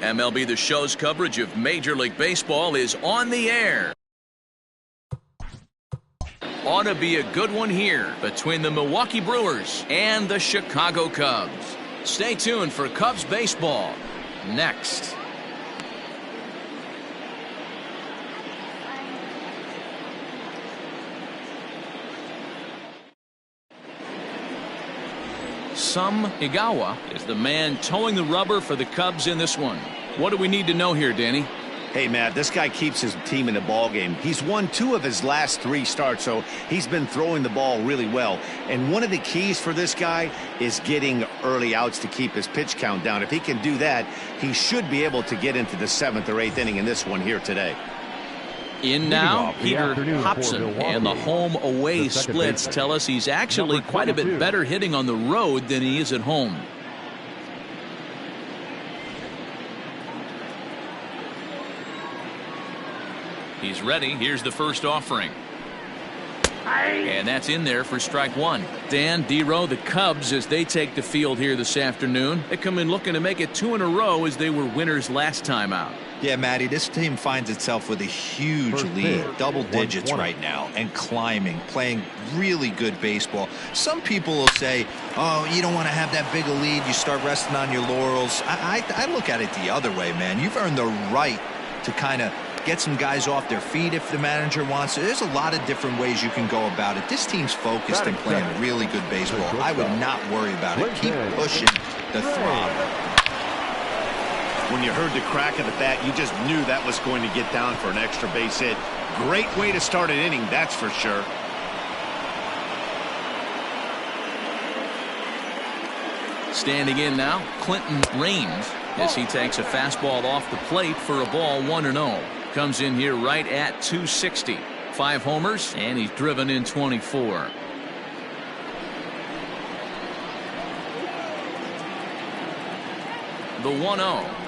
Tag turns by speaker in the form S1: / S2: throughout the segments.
S1: MLB The Show's coverage of Major League Baseball is on the air. Ought to be a good one here between the Milwaukee Brewers and the Chicago Cubs. Stay tuned for Cubs baseball next. Sam Igawa is the man towing the rubber for the Cubs in this one. What do we need to know here, Danny?
S2: Hey, Matt, this guy keeps his team in the ball game. He's won 2 of his last 3 starts, so he's been throwing the ball really well. And one of the keys for this guy is getting early outs to keep his pitch count down. If he can do that, he should be able to get into the 7th or 8th inning in this one here today.
S1: In now, Peter Hobson, and the home-away splits tell us he's actually quite a bit better hitting on the road than he is at home. He's ready. Here's the first offering. And that's in there for strike 1. Dan, D-Row, the Cubs, as they take the field here this afternoon, they come in looking to make it 2 in a row as they were winners last time out.
S3: Yeah, Matty, this team finds itself with a huge lead, double digits right now, and climbing, playing really good baseball. Some people will say, oh, you don't want to have that big a lead, you start resting on your laurels. I look at it the other way, man. You've earned the right to kind of get some guys off their feet if the manager wants to. There's a lot of different ways you can go about it. This team's focused and playing really good baseball. I would not worry about it. Keep pushing the throttle.
S2: When you heard the crack of the bat, you just knew that was going to get down for an extra base hit. Great way to start an inning, that's for sure.
S1: Standing in now, Clinton Raines, as he takes a fastball off the plate for a ball 1-0. Comes in here right at 260. 5 homers, and he's driven in 24. The 1-0.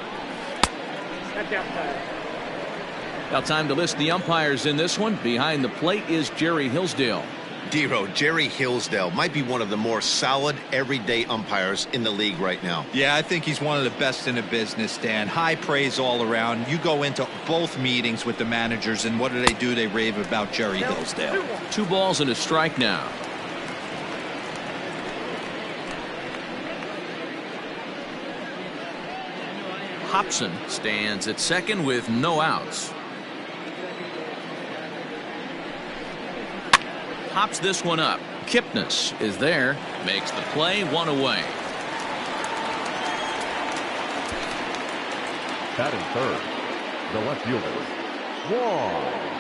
S1: Now time to list the umpires in this one. Behind the plate is Jerry Hillsdale.
S2: D-Row, Jerry Hillsdale might be one of the more solid everyday umpires in the league right now.
S3: Yeah, I think he's one of the best in the business, Dan. High praise all around. You go into both meetings with the managers, and what do? They rave about Jerry Hillsdale.
S1: 2 balls and a strike now. Hobson stands at second with no outs. Hops this one up. Kipnis is there, makes the play, 1 away.
S4: Batting third, the left fielder, Wong.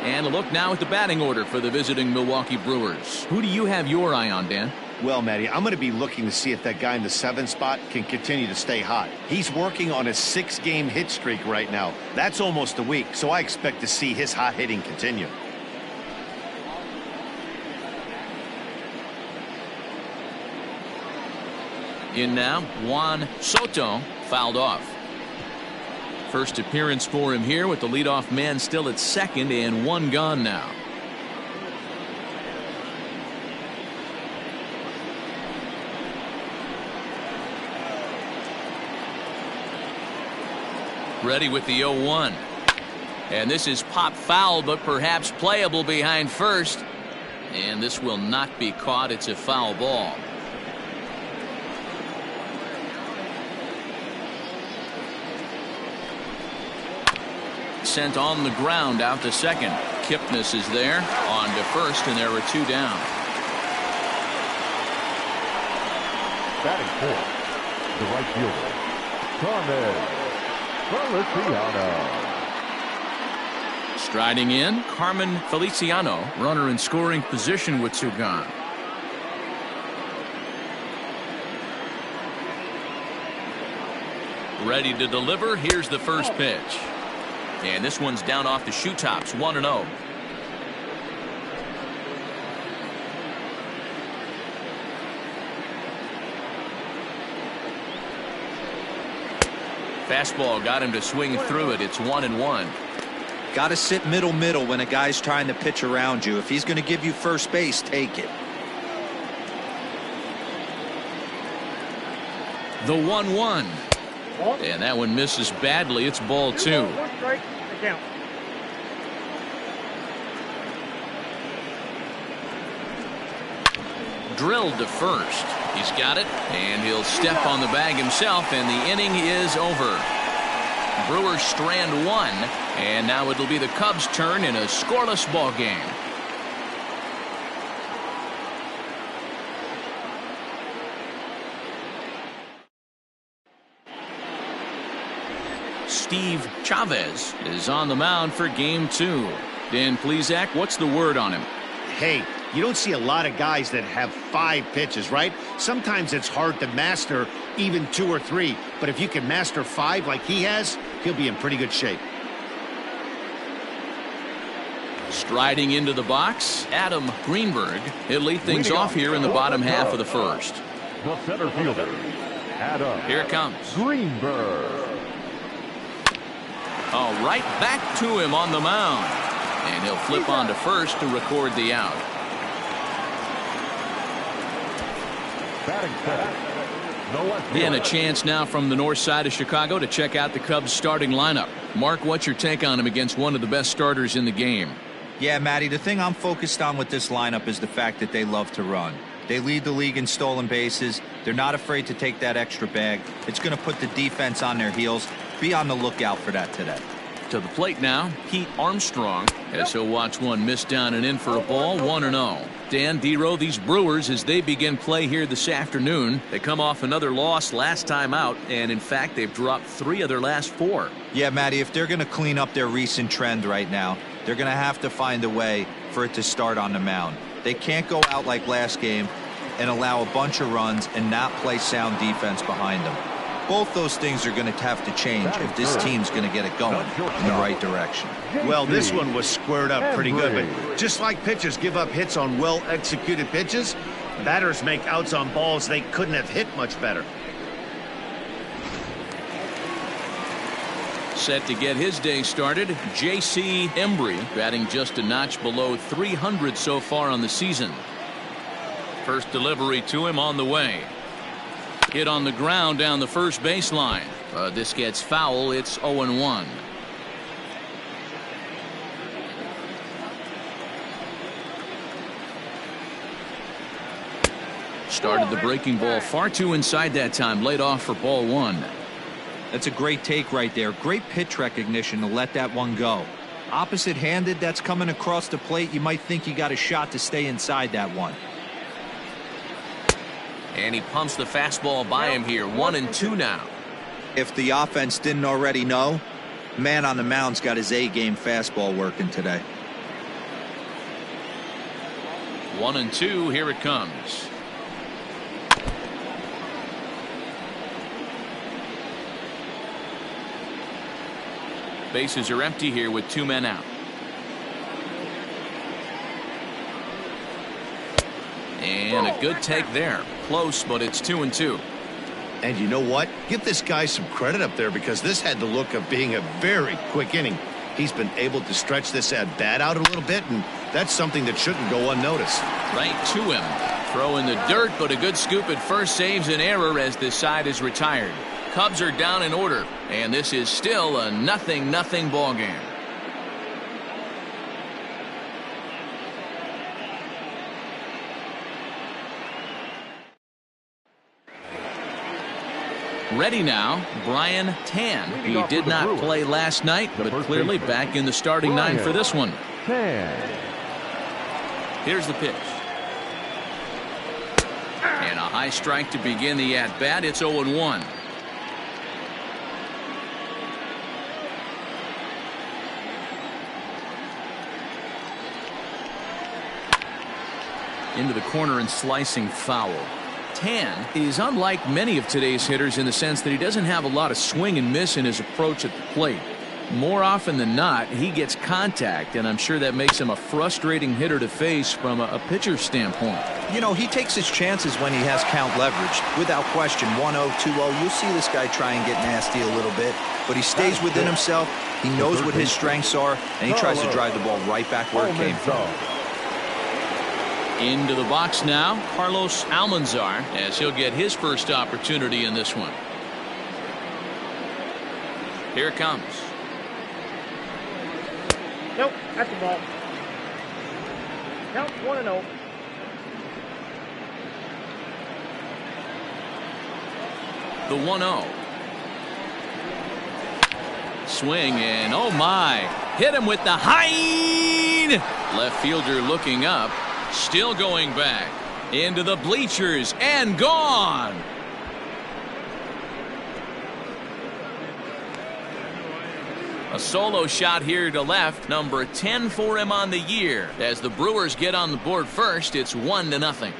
S1: And a look now at the batting order for the visiting Milwaukee Brewers. Who do you have your eye on, Dan?
S2: Well, Matty, I'm going to be looking to see if that guy in the 7th spot can continue to stay hot. He's working on a 6-game hit streak right now. That's almost a week, so I expect to see his hot hitting continue.
S1: In now, Juan Soto fouled off. First appearance for him here with the leadoff man still at second and 1 gone now. Ready with the 0-1. And this is pop foul, but perhaps playable behind first. And this will not be caught. It's a foul ball. Sent on the ground out to second. Kipnis is there on to first, and there are 2 down.
S4: Batting fourth, the right fielder, Carmen Feliciano.
S1: Striding in, Carmen Feliciano, runner in scoring position with 2 gone. Ready to deliver. Here's the first pitch. And this one's down off the shoe tops, 1-0. Fastball got him to swing through it. It's 1-1.
S3: Got to sit middle when a guy's trying to pitch around you. If he's going to give you first base, take it.
S1: The 1-1. And that one misses badly. It's ball 2.
S5: One strike, the count.
S1: Drilled to first. He's got it, and he'll step on the bag himself, and the inning is over. Brewers strand 1, and now it'll be the Cubs' turn in a scoreless ball game. Steve Chavez is on the mound for game 2. Dan Plesac, what's the word on him?
S2: Hey, you don't see a lot of guys that have 5 pitches, right? Sometimes it's hard to master even 2 or 3. But if you can master 5 like he has, he'll be in pretty good shape.
S1: Striding into the box, Adam Greenberg. He'll lead things off here in the bottom half of the first.
S4: The center fielder, Adam.
S1: Here it comes.
S4: Greenberg.
S1: Oh, right back to him on the mound. And he'll flip on to first to record the out.
S4: Batting second.
S1: And a chance now from the north side of Chicago to check out the Cubs starting lineup. Mark, what's your take on him against one of the best starters in the game?
S3: Yeah, Matty, the thing I'm focused on with this lineup is the fact that they love to run. They lead the league in stolen bases. They're not afraid to take that extra bag. It's going to put the defense on their heels. Be on the lookout for that today.
S1: To the plate now, Pete Armstrong, as he'll watch one miss down and in for a ball, 1-0. Dan, D-Row, these Brewers, as they begin play here this afternoon, they come off another loss last time out, and in fact, they've dropped 3 of their last 4.
S3: Yeah, Matty, if they're going to clean up their recent trend right now, they're going to have to find a way for it to start on the mound. They can't go out like last game and allow a bunch of runs and not play sound defense behind them. Both those things are going to have to change if this team's going to get it going in the right direction.
S2: Well, this one was squared up pretty good, but just like pitchers give up hits on well-executed pitches, batters make outs on balls they couldn't have hit much better.
S1: Set to get his day started, J.C. Embry, batting just a notch below 300 so far on the season. First delivery to him on the way. Hit on the ground down the first baseline. This gets foul. It's 0-1. Started the breaking ball far too inside that time. Laid off for ball 1.
S3: That's a great take right there. Great pitch recognition to let that one go. Opposite-handed, that's coming across the plate. You might think you got a shot to stay inside that one.
S1: And he pumps the fastball by him here. 1-2 now.
S3: If the offense didn't already know, man on the mound's got his A-game fastball working today.
S1: 1-2. Here it comes. Bases are empty here with 2 men out. And a good take there. Close, but it's 2-2.
S2: And you know what? Give this guy some credit up there, because this had the look of being a very quick inning. He's been able to stretch this at bat out a little bit, and that's something that shouldn't go unnoticed.
S1: Right to him. Throw in the dirt, but a good scoop at first saves an error as this side is retired. Cubs are down in order, and this is still a 0-0 ball game. Ready now, Brian Tan. He did not play last night, but clearly back in the starting 9 for this one. Here's the pitch. And a high strike to begin the at-bat. It's 0-1. Into the corner and slicing foul. Tan is unlike many of today's hitters in the sense that he doesn't have a lot of swing and miss in his approach at the plate. More often than not, he gets contact, and I'm sure that makes him a frustrating hitter to face from a pitcher's standpoint.
S3: You know, he takes his chances when he has count leveraged. Without question, 1-0, 2-0, you'll see this guy try and get nasty a little bit, but he stays within himself. He knows what his strengths are, and he tries to drive the ball right back where it came from.
S1: Into the box now, Carlos Almanzar, as he'll get his first opportunity in this one. Here it comes.
S5: Nope, that's the ball. Count 1-0.
S1: The 1-0. Swing and oh my. Hit him with the high. Left fielder looking up. Still going back. Into the bleachers and gone. A solo shot here to left. Number 10 for him on the year. As the Brewers get on the board first, it's 1-0.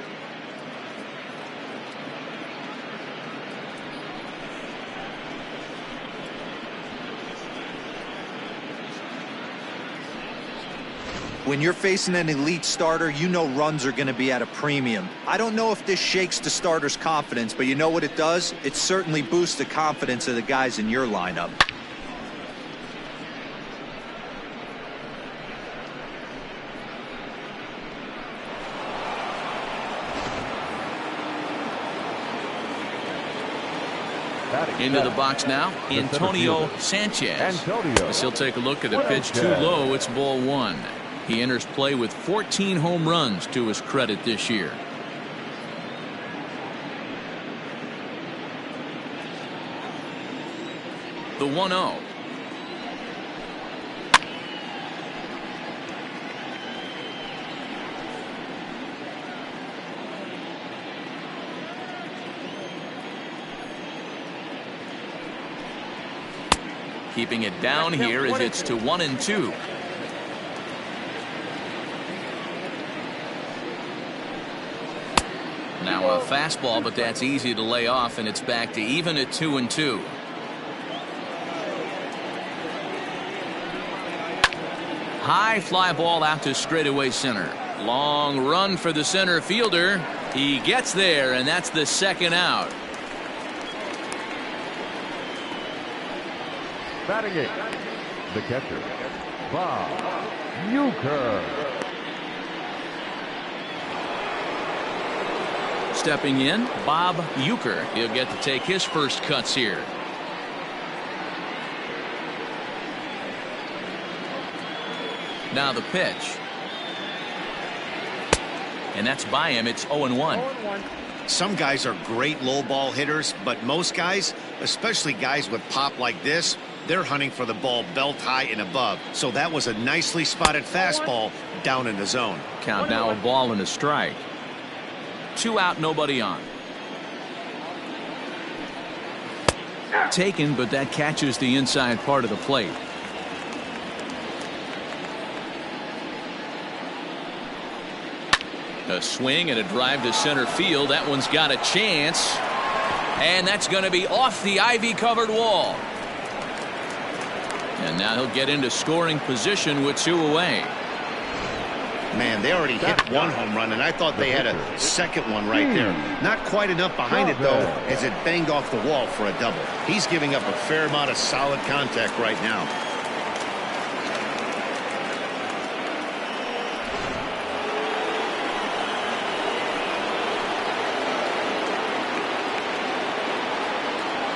S3: When you're facing an elite starter, you know runs are going to be at a premium. I don't know if this shakes the starter's confidence, but you know what it does? It certainly boosts the confidence of the guys in your lineup.
S1: Into the box now, Antonio Sanchez. As he'll take a look at the pitch too low, it's ball 1. He enters play with 14 home runs to his credit this year. The 1-0. Keeping it down here as it's to 1-2. Now a fastball, but that's easy to lay off, and it's back to even at 2-2. High fly ball out to straightaway center. Long run for the center fielder. He gets there, and that's the second out.
S4: Batting it, the catcher, Bob Uecker.
S1: Stepping in, Bob Uecker. He'll get to take his first cuts here. Now the pitch. And that's by him. It's 0-1.
S2: Some guys are great low ball hitters, but most guys, especially guys with pop like this, they're hunting for the ball belt high and above. So that was a nicely spotted fastball down in the zone.
S1: Count now, a ball and a strike. 2 out, nobody on. Taken, but that catches the inside part of the plate. A swing and a drive to center field. That one's got a chance. And that's going to be off the ivy-covered wall. And now he'll get into scoring position with 2 away.
S2: Man, they already hit 1 home run, and I thought they had a second one right there. Not quite enough behind it, though, as it banged off the wall for a double. He's giving up a fair amount of solid contact right now.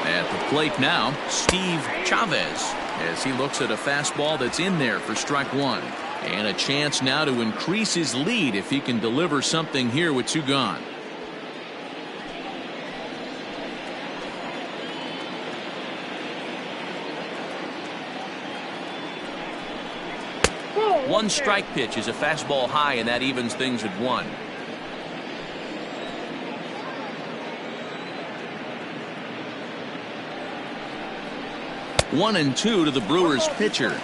S1: At the plate now, Steve Chavez, as he looks at a fastball that's in there for strike 1. And a chance now to increase his lead if he can deliver something here with 2 gone. One strike pitch is a fastball high, and that evens things at 1. One and 2 to the Brewers pitcher.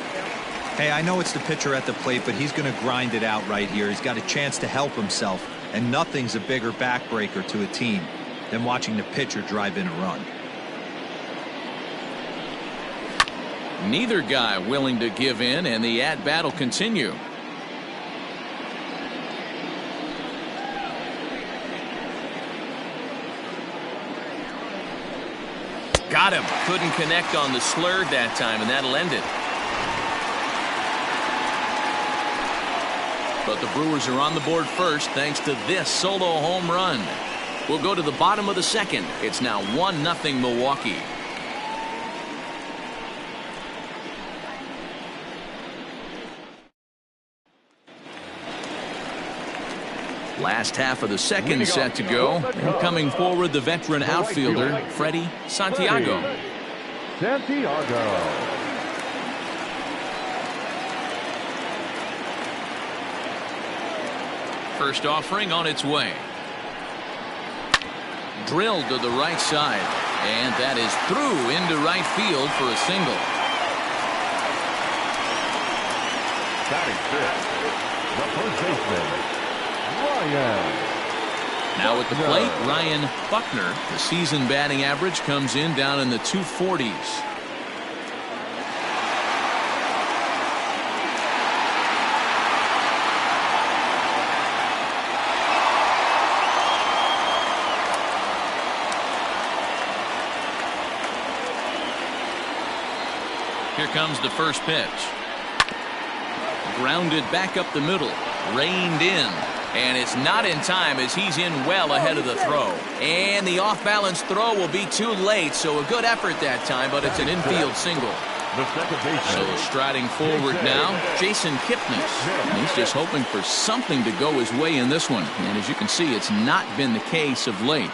S3: Hey, I know it's the pitcher at the plate, but he's going to grind it out right here. He's got a chance to help himself, and nothing's a bigger backbreaker to a team than watching the pitcher drive in a run.
S1: Neither guy willing to give in, and the at-bat will continue. Got him. Couldn't connect on the slurve that time, and that'll end it. But the Brewers are on the board first thanks to this solo home run. We'll go to the bottom of the second. It's now 1-0 Milwaukee. Last half of the second set to go. And coming forward, the veteran outfielder, Freddie Santiago.
S4: Santiago.
S1: First offering on its way. Drilled to the right side. And that is through into right field for a single.
S4: Batting fifth, the first baseman, Ryan.
S1: Now at the plate, Ryan Buckner. The season batting average comes in down in the 240s. Here comes the first pitch. Grounded back up the middle. Reined in. And it's not in time as he's in well ahead of the throw. And the off-balance throw will be too late, so a good effort that time, but it's an infield single. So striding forward now, Jason Kipnis. He's just hoping for something to go his way in this one. And as you can see, it's not been the case of late.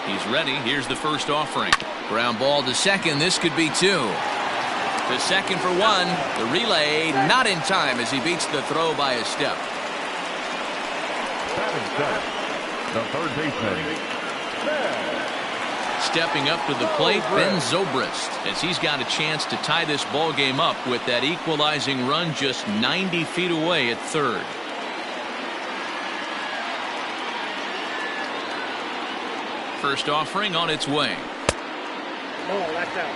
S1: He's ready. Here's the first offering. Ground ball to second. This could be two. To second for one. The relay not in time as he beats the throw by a step.
S4: The third baseman.
S1: Stepping up to the plate, Ben Zobrist, as he's got a chance to tie this ball game up with that equalizing run just 90 feet away at third. First offering on its way.
S5: No, that's out.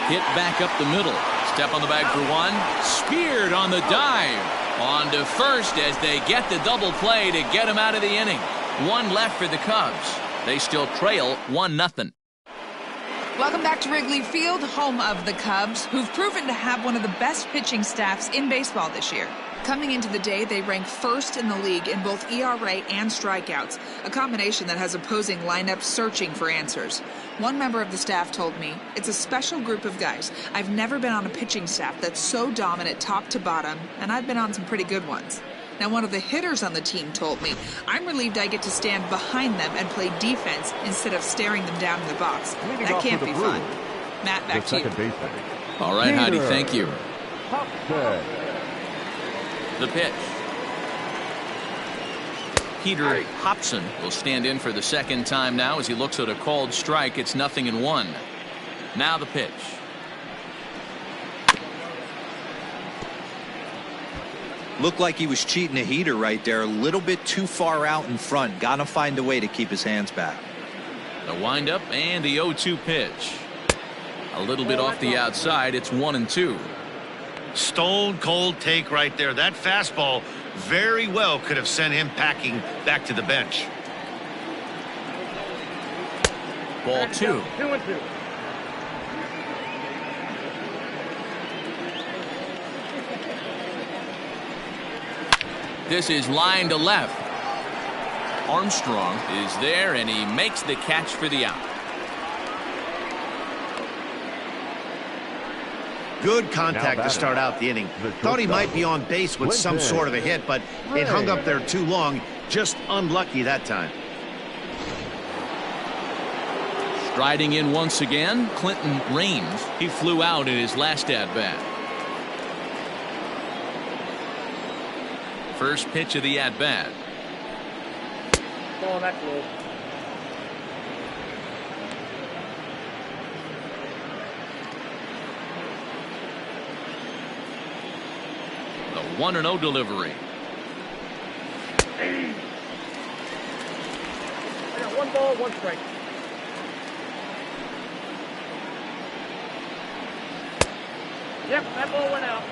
S1: Hit back up the middle. Step on the bag for one. Speared on the dive. On to first as they get the double play to get him out of the inning. One left for the Cubs. They still trail 1-0.
S6: Welcome back to Wrigley Field, home of the Cubs, who've proven to have one of the best pitching staffs in baseball this year. Coming into the day, they rank first in the league in both ERA and strikeouts, a combination that has opposing lineups searching for answers. One member of the staff told me, "It's a special group of guys. I've never been on a pitching staff that's so dominant top to bottom, and I've been on some pretty good ones." Now, one of the hitters on the team told me, "I'm relieved I get to stand behind them and play defense instead of staring them down in the box. That can't be fun." Matt, back to you.
S1: All right, Heidi, thank you. The pitch. Peter Hobson will stand in for the second time now as he looks at a called strike. It's 0-1. Now the pitch.
S3: Looked like he was cheating a heater right there. A little bit too far out in front. Got to find a way to keep his hands back.
S1: The windup and the 0-2 pitch. A little bit off the outside. It's 1-2.
S2: Stone cold take right there. That fastball very well could have sent him packing back to the bench.
S1: Ball 2.
S5: 2-2.
S1: This is line to left. Armstrong is there and he makes the catch for the out.
S2: Good contact to start out the inning. Thought he might be on base with some sort of a hit, but it hung up there too long. Just unlucky that time.
S1: Striding in once again, Clinton Raines. He flew out in his last at-bat. First pitch of the at-bat.
S5: Oh, that's low.
S1: The 1-0 delivery.
S5: I got 1 ball, 1 strike. Yep, that ball went out.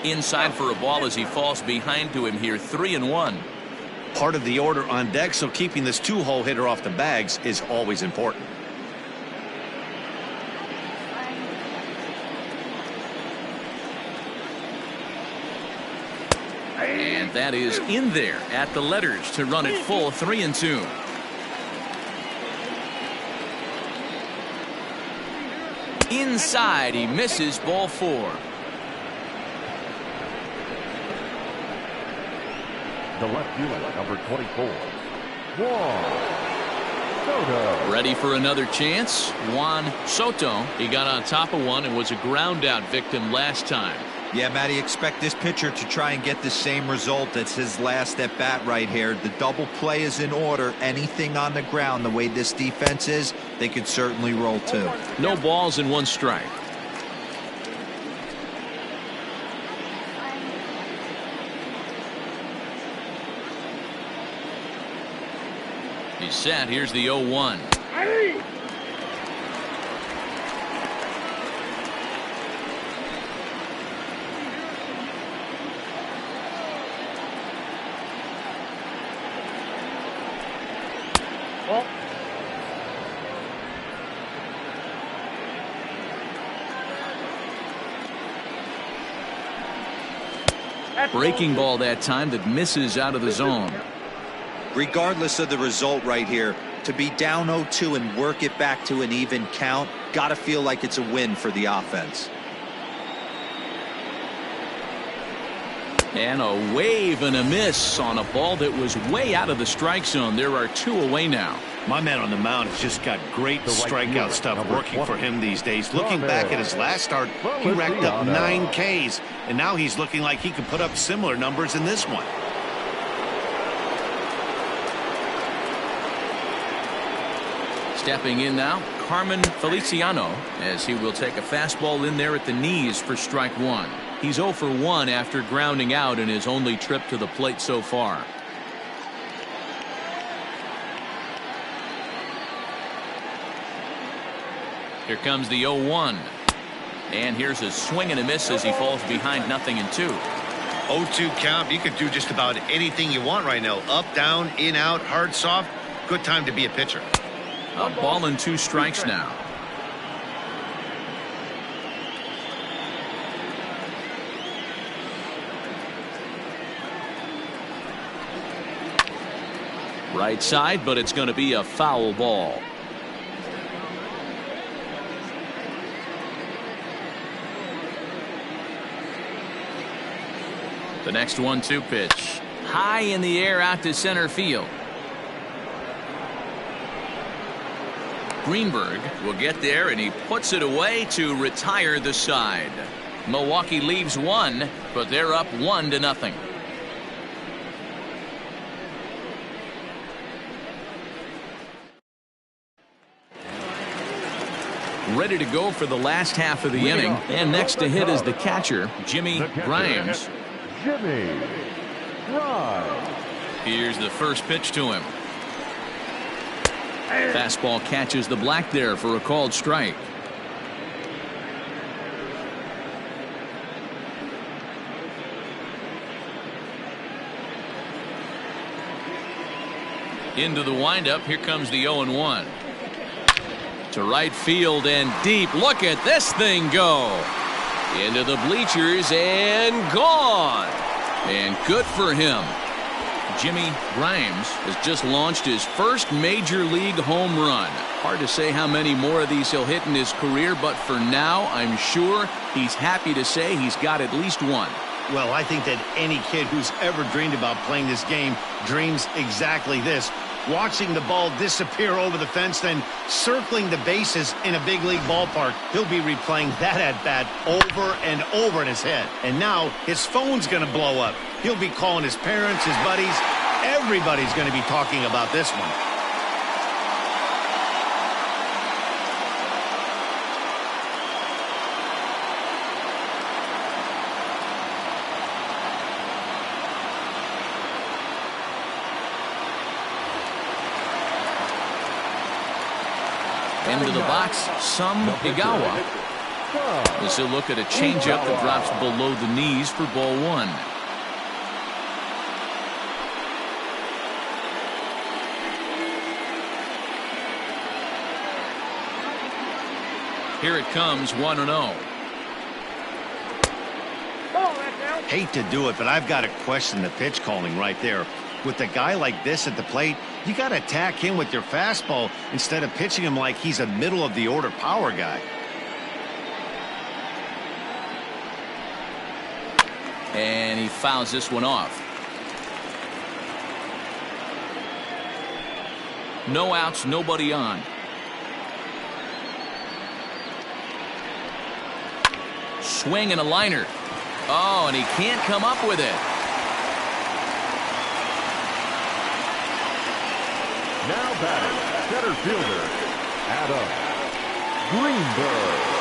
S1: Inside for a ball as he falls behind to him here, 3-1.
S2: Part of the order on deck, so keeping this two-hole hitter off the bags is always important.
S1: And that is in there at the letters to run it full, 3-2. Inside, he misses, ball 4.
S4: The left fielder, number 24, Juan Soto.
S1: Ready for another chance. Juan Soto. He got on top of one and was a ground out victim last time.
S3: Yeah, Matty, expect this pitcher to try and get the same result as his last at bat right here. The double play is in order. Anything on the ground, the way this defense is, they could certainly roll too.
S1: No balls and 1 strike. He's set. Here's the 0-1. Breaking ball that time that misses out of the zone.
S3: Regardless of the result right here, to be down 0-2 and work it back to an even count, got to feel like it's a win for the offense.
S1: And a wave and a miss on a ball that was way out of the strike zone. There are 2 away now.
S2: My man on the mound has just got great strikeout stuff working for him these days. Looking back at his last start, he racked up 9 Ks, and now he's looking like he could put up similar numbers in this one.
S1: Stepping in now, Carmen Feliciano, as he will take a fastball in there at the knees for strike 1. He's 0 for 1 after grounding out in his only trip to the plate so far. Here comes the 0-1. And here's a swing and a miss as he falls behind 0-2.
S2: 0-2 count. You could do just about anything you want right now. Up, down, in, out, hard, soft. Good time to be a pitcher.
S1: A ball and 2 strikes now. Right side, but it's going to be a foul ball. The next 1-2 pitch. High in the air out to center field. Greenberg will get there, and he puts it away to retire the side. Milwaukee leaves 1, but they're up 1-0. Ready to go for the last half of the inning, and next to hit is the catcher, Jimmy Grimes.
S4: Jimmy Grimes.
S1: Here's the first pitch to him. Fastball catches the black there for a called strike. Into the windup. Here comes the 0-1. To right field and deep. Look at this thing go. Into the bleachers and gone. And good for him. Jimmy Grimes has just launched his first major league home run. Hard to say how many more of these he'll hit in his career, but for now, I'm sure he's happy to say he's got at least one.
S2: Well, I think that any kid who's ever dreamed about playing this game dreams exactly this. Watching the ball disappear over the fence, then circling the bases in a big league ballpark. He'll be replaying that at-bat over and over in his head. And now his phone's going to blow up. He'll be calling his parents, his buddies. Everybody's going to be talking about this one.
S1: Into the box, Some Higawa. As he'll look at a changeup that drops below the knees for ball one. Here it comes, 1-0.
S2: Hate to do it, but I've got to question the pitch calling right there. With a guy like this at the plate, you got to attack him with your fastball instead of pitching him like he's a middle of the order power guy.
S1: And he fouls this one off. No outs, nobody on. Swing and a liner. Oh, and he can't come up with it.
S4: Now batting, center fielder, Adam Greenberg.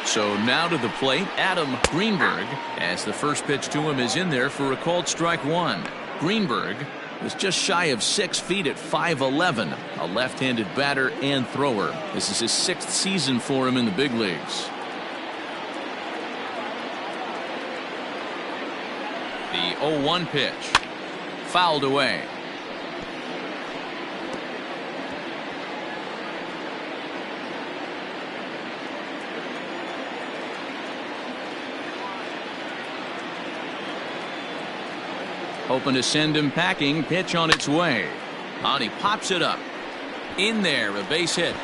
S1: So now to the plate, Adam Greenberg, as the first pitch to him is in there for a called strike one. Greenberg was just shy of 6 feet at 5'11", a left-handed batter and thrower. This is his 6th season for him in the big leagues. The 0-1 pitch, fouled away. Hoping to send him packing. Pitch on its way. And he pops it up. In there, a base hit.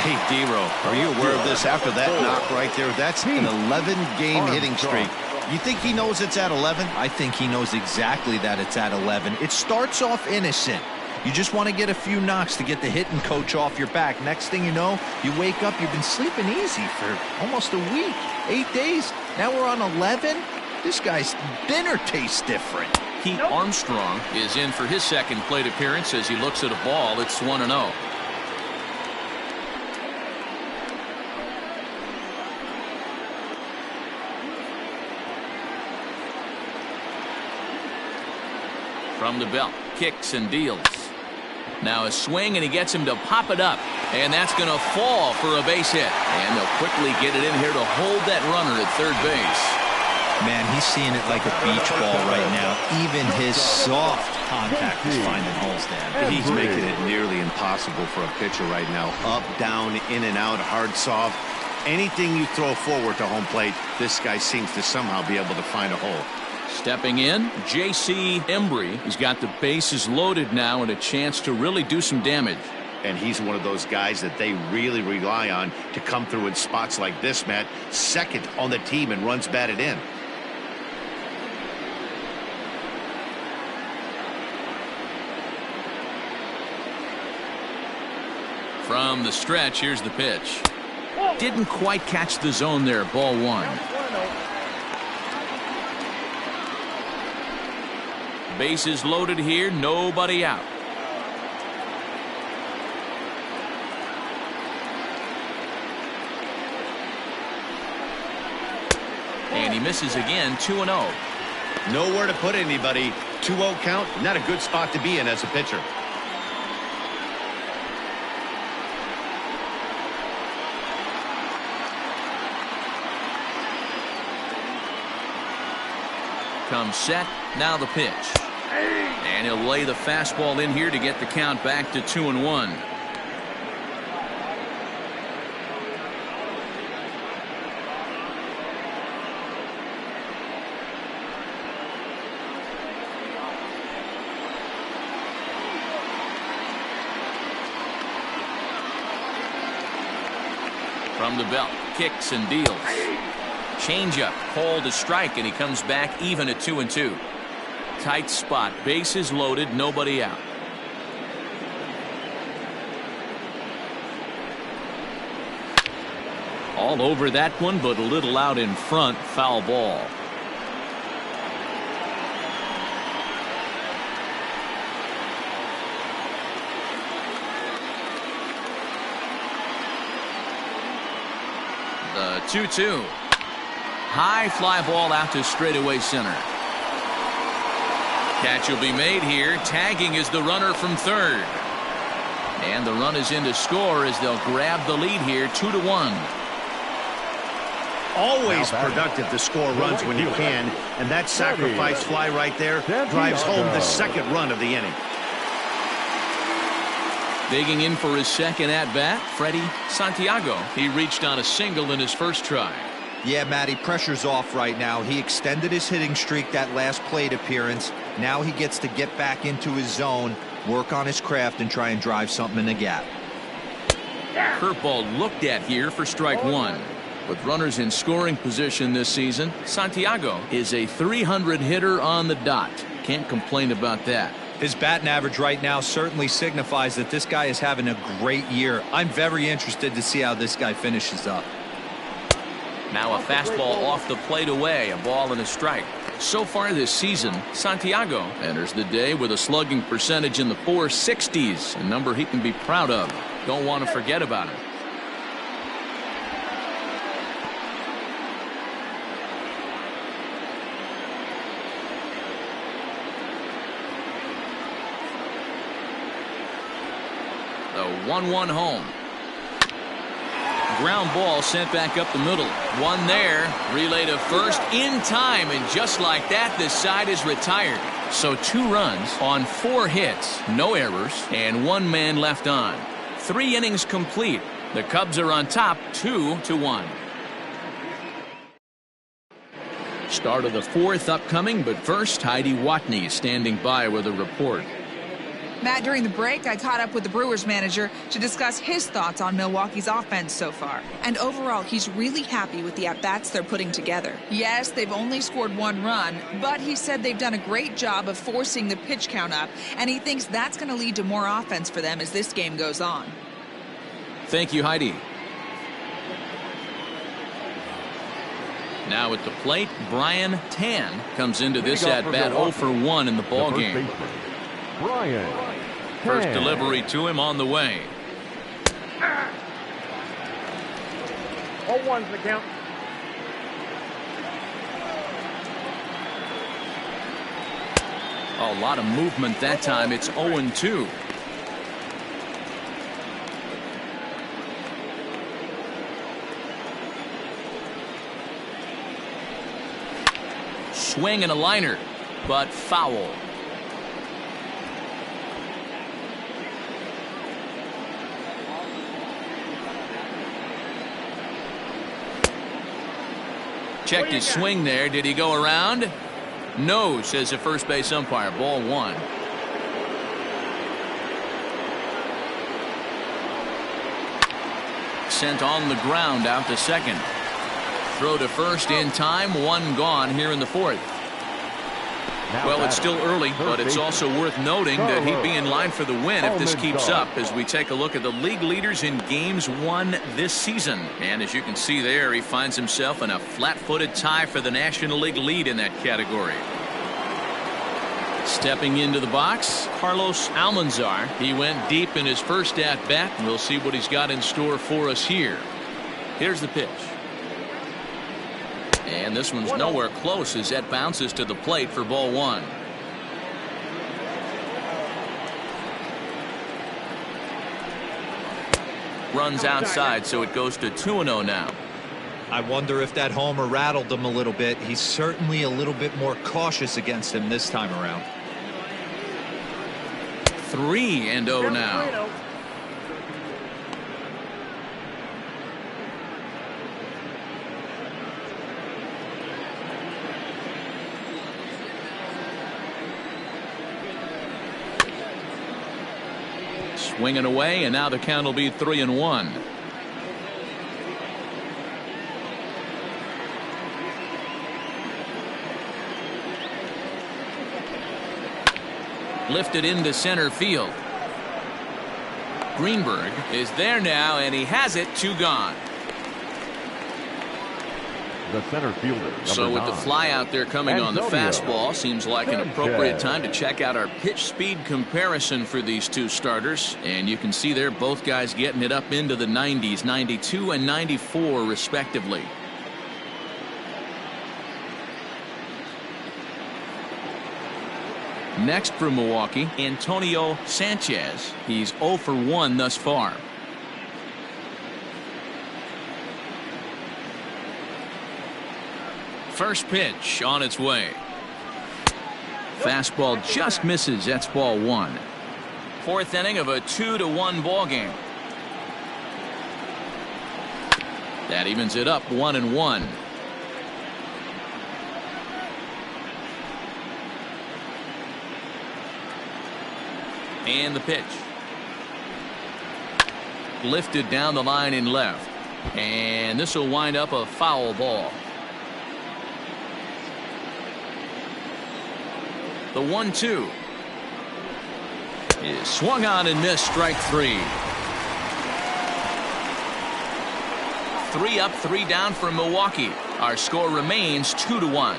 S2: Hey, Dero, are you aware of this after that knock right there? That's an 11-game hitting streak. You think he knows it's at 11?
S3: I think he knows exactly that it's at 11. It starts off innocent. You just want to get a few knocks to get the hitting coach off your back. Next thing you know, you wake up, you've been sleeping easy for almost a week, 8 days. Now we're on 11. This guy's dinner tastes different.
S1: Pete Armstrong is in for his second plate appearance as he looks at a ball. It's 1-0. From the belt, kicks and deals. Now a swing, and he gets him to pop it up. And that's going to fall for a base hit. And they'll quickly get it in here to hold that runner at third base.
S3: Man, he's seeing it like a beach ball right now. Even his soft contact is finding holes there.
S2: He's making it nearly impossible for a pitcher right now. Up, down, in and out, hard, soft. Anything you throw forward to home plate, this guy seems to somehow be able to find a hole.
S1: Stepping in, J.C. Embry. He's got the bases loaded now and a chance to really do some damage.
S2: And he's one of those guys that they really rely on to come through in spots like this, Matt. Second on the team and runs batted in.
S1: From the stretch, here's the pitch. Didn't quite catch the zone there, ball one. Bases loaded here, nobody out. And he misses again, 2-0.
S2: Nowhere to put anybody. 2-0 count, not a good spot to be in as a pitcher.
S1: Comes set, now the pitch. And he'll lay the fastball in here to get the count back to 2-1. From the belt, kicks and deals. Changeup, called to strike, and he comes back even at 2-2. Tight spot, bases loaded, nobody out. All over that one, but a little out in front, foul ball. The 2-2. High fly ball out to straightaway center. Catch will be made here. Tagging is the runner from third. And the run is in to score as they'll grab the lead here, 2-1.
S2: Always productive to score runs when you can, and that sacrifice fly right there drives home the second run of the inning.
S1: Digging in for his second at-bat, Freddie Santiago. He reached on a single in his first try.
S3: Yeah, Matty, pressure's off right now. He extended his hitting streak that last plate appearance. Now he gets to get back into his zone, work on his craft, and try and drive something in the gap.
S1: Curveball looked at here for strike one. With runners in scoring position this season, Santiago is a .300 hitter on the dot. Can't complain about that.
S3: His batting average right now certainly signifies that this guy is having a great year. I'm very interested to see how this guy finishes up.
S1: Now a fastball off the plate away, a ball and a strike. So far this season, Santiago enters the day with a slugging percentage in the 460s, a number he can be proud of. Don't want to forget about it. The 1-1 home. Ground ball sent back up the middle. One there. Relay to first in time, and just like that, this side is retired. So 2 runs on 4 hits, no errors, and 1 man left on. 3 innings complete. The Cubs are on top, 2-1. Start of the 4th upcoming, but first, Heidi Watney standing by with a report.
S6: Matt, during the break, I caught up with the Brewers manager to discuss his thoughts on Milwaukee's offense so far. And overall, he's really happy with the at-bats they're putting together. Yes, they've only scored 1 run, but he said they've done a great job of forcing the pitch count up, and he thinks that's going to lead to more offense for them as this game goes on.
S1: Thank you, Heidi. Now at the plate, Brian Tan comes into this at-bat 0 for 1 in the ballgame.
S4: Brian.
S1: First delivery to him on the way.
S5: 0-1's the count.
S1: A lot of movement that time. It's 0-2. Swing and a liner, but foul. Checked his swing there. Did he go around? No, says the first base umpire. Ball 1. Sent on the ground out to second. Throw to first in time. 1 gone here in the 4th. Well, it's still early, but it's also worth noting that he'd be in line for the win if this keeps up as we take a look at the league leaders in games won this season. And as you can see there, he finds himself in a flat-footed tie for the National League lead in that category. Stepping into the box, Carlos Almanzar. He went deep in his first at-bat. We'll see what he's got in store for us here. Here's the pitch. And this one's nowhere close as that bounces to the plate for ball 1. Runs outside, so it goes to 2-0 now.
S3: I wonder if that homer rattled him a little bit. He's certainly a little bit more cautious against him this time around.
S1: 3-0 now. Swinging away, and now the count will be 3-1. Lifted into center field. Greenberg is there now, and he has it. 2 gone.
S4: The center fielder.
S1: So with the fly out there coming on the fastball, seems like an appropriate time to check out our pitch speed comparison for these 2 starters. And you can see there both guys getting it up into the 90s, 92 and 94 respectively. Next for Milwaukee, Antonio Sanchez. He's 0 for 1 thus far. First pitch on its way. Fastball just misses. That's ball 1. Fourth inning of a 2-1 ball game. That evens it up 1-1. And the pitch. Lifted down the line in left. And this will wind up a foul ball. The 1-2 is swung on and missed. Strike 3. 3 up, 3 down for Milwaukee. Our score remains 2-1.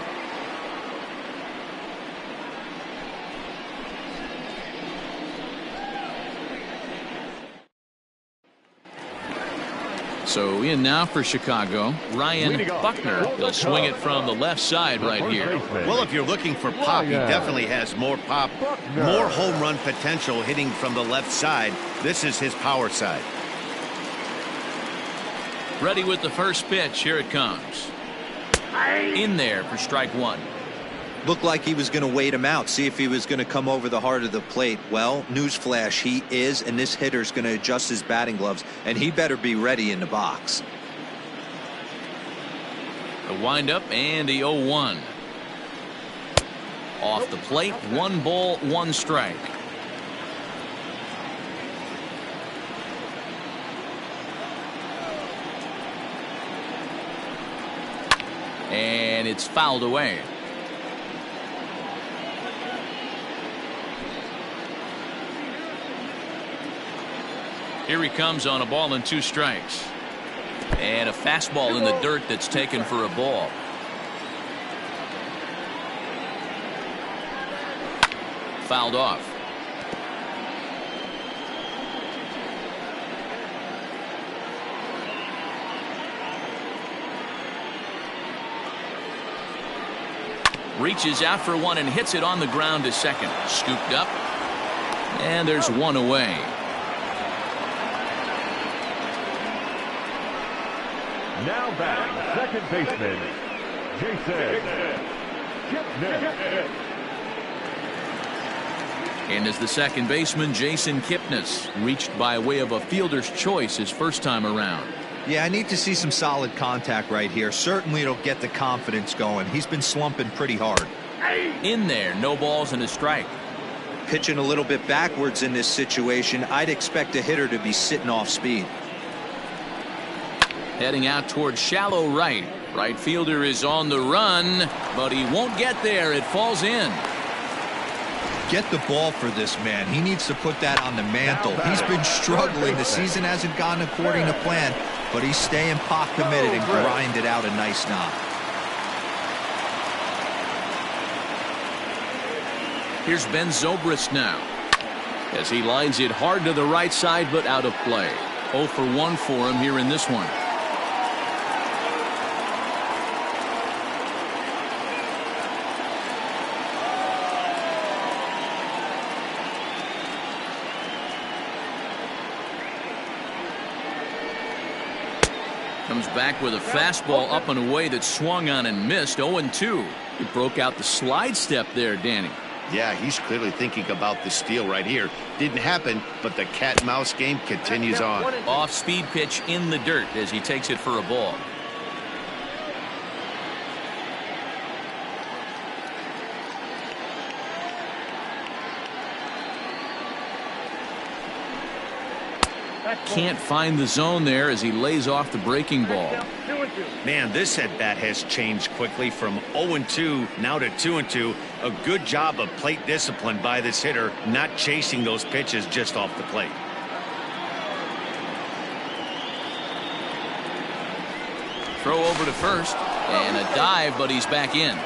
S1: So in now for Chicago, Ryan Buckner. He'll swing it from the left side right here.
S2: Well, if you're looking for pop, he definitely has more pop, more home run potential hitting from the left side. This is his power side.
S1: Ready with the first pitch. Here it comes. In there for strike 1.
S3: Looked like he was going to wait him out, see if he was going to come over the heart of the plate. Well, newsflash, he is, and this hitter's going to adjust his batting gloves, and he better be ready in the box.
S1: The windup and the 0-1. Off the plate, 1 ball, 1 strike. And it's fouled away. Here he comes on a ball and 2 strikes. And a fastball in the dirt that's taken for a ball. Fouled off. Reaches out for 1 and hits it on the ground to second. Scooped up. And there's 1 away.
S4: Now back, second baseman, Jason Kipnis.
S1: And as the second baseman, Jason Kipnis reached by way of a fielder's choice his first time around.
S3: Yeah, I need to see some solid contact right here. Certainly it'll get the confidence going. He's been slumping pretty hard.
S1: In there, no balls and a strike.
S3: Pitching a little bit backwards in this situation, I'd expect a hitter to be sitting off speed.
S1: Heading out towards shallow right. Right fielder is on the run, but he won't get there. It falls in.
S3: Get the ball for this man. He needs to put that on the mantle. He's been struggling. The season hasn't gone according to plan, but he's staying pot committed and grinded out a nice knock.
S1: Here's Ben Zobrist now as he lines it hard to the right side, but out of play. 0 for 1 for him here in this one. Comes back with a fastball up and away that swung on and missed. 0-2. He broke out the slide step there, Danny.
S2: Yeah, he's clearly thinking about the steal right here. Didn't happen, but the cat and mouse game continues on.
S1: Off speed pitch in the dirt as he takes it for a ball. Can't find the zone there as he lays off the breaking ball.
S2: Man, this at bat has changed quickly from 0-2 now to 2-2. A good job of plate discipline by this hitter, not chasing those pitches just off the plate.
S1: Throw over to first and a dive, but he's back in.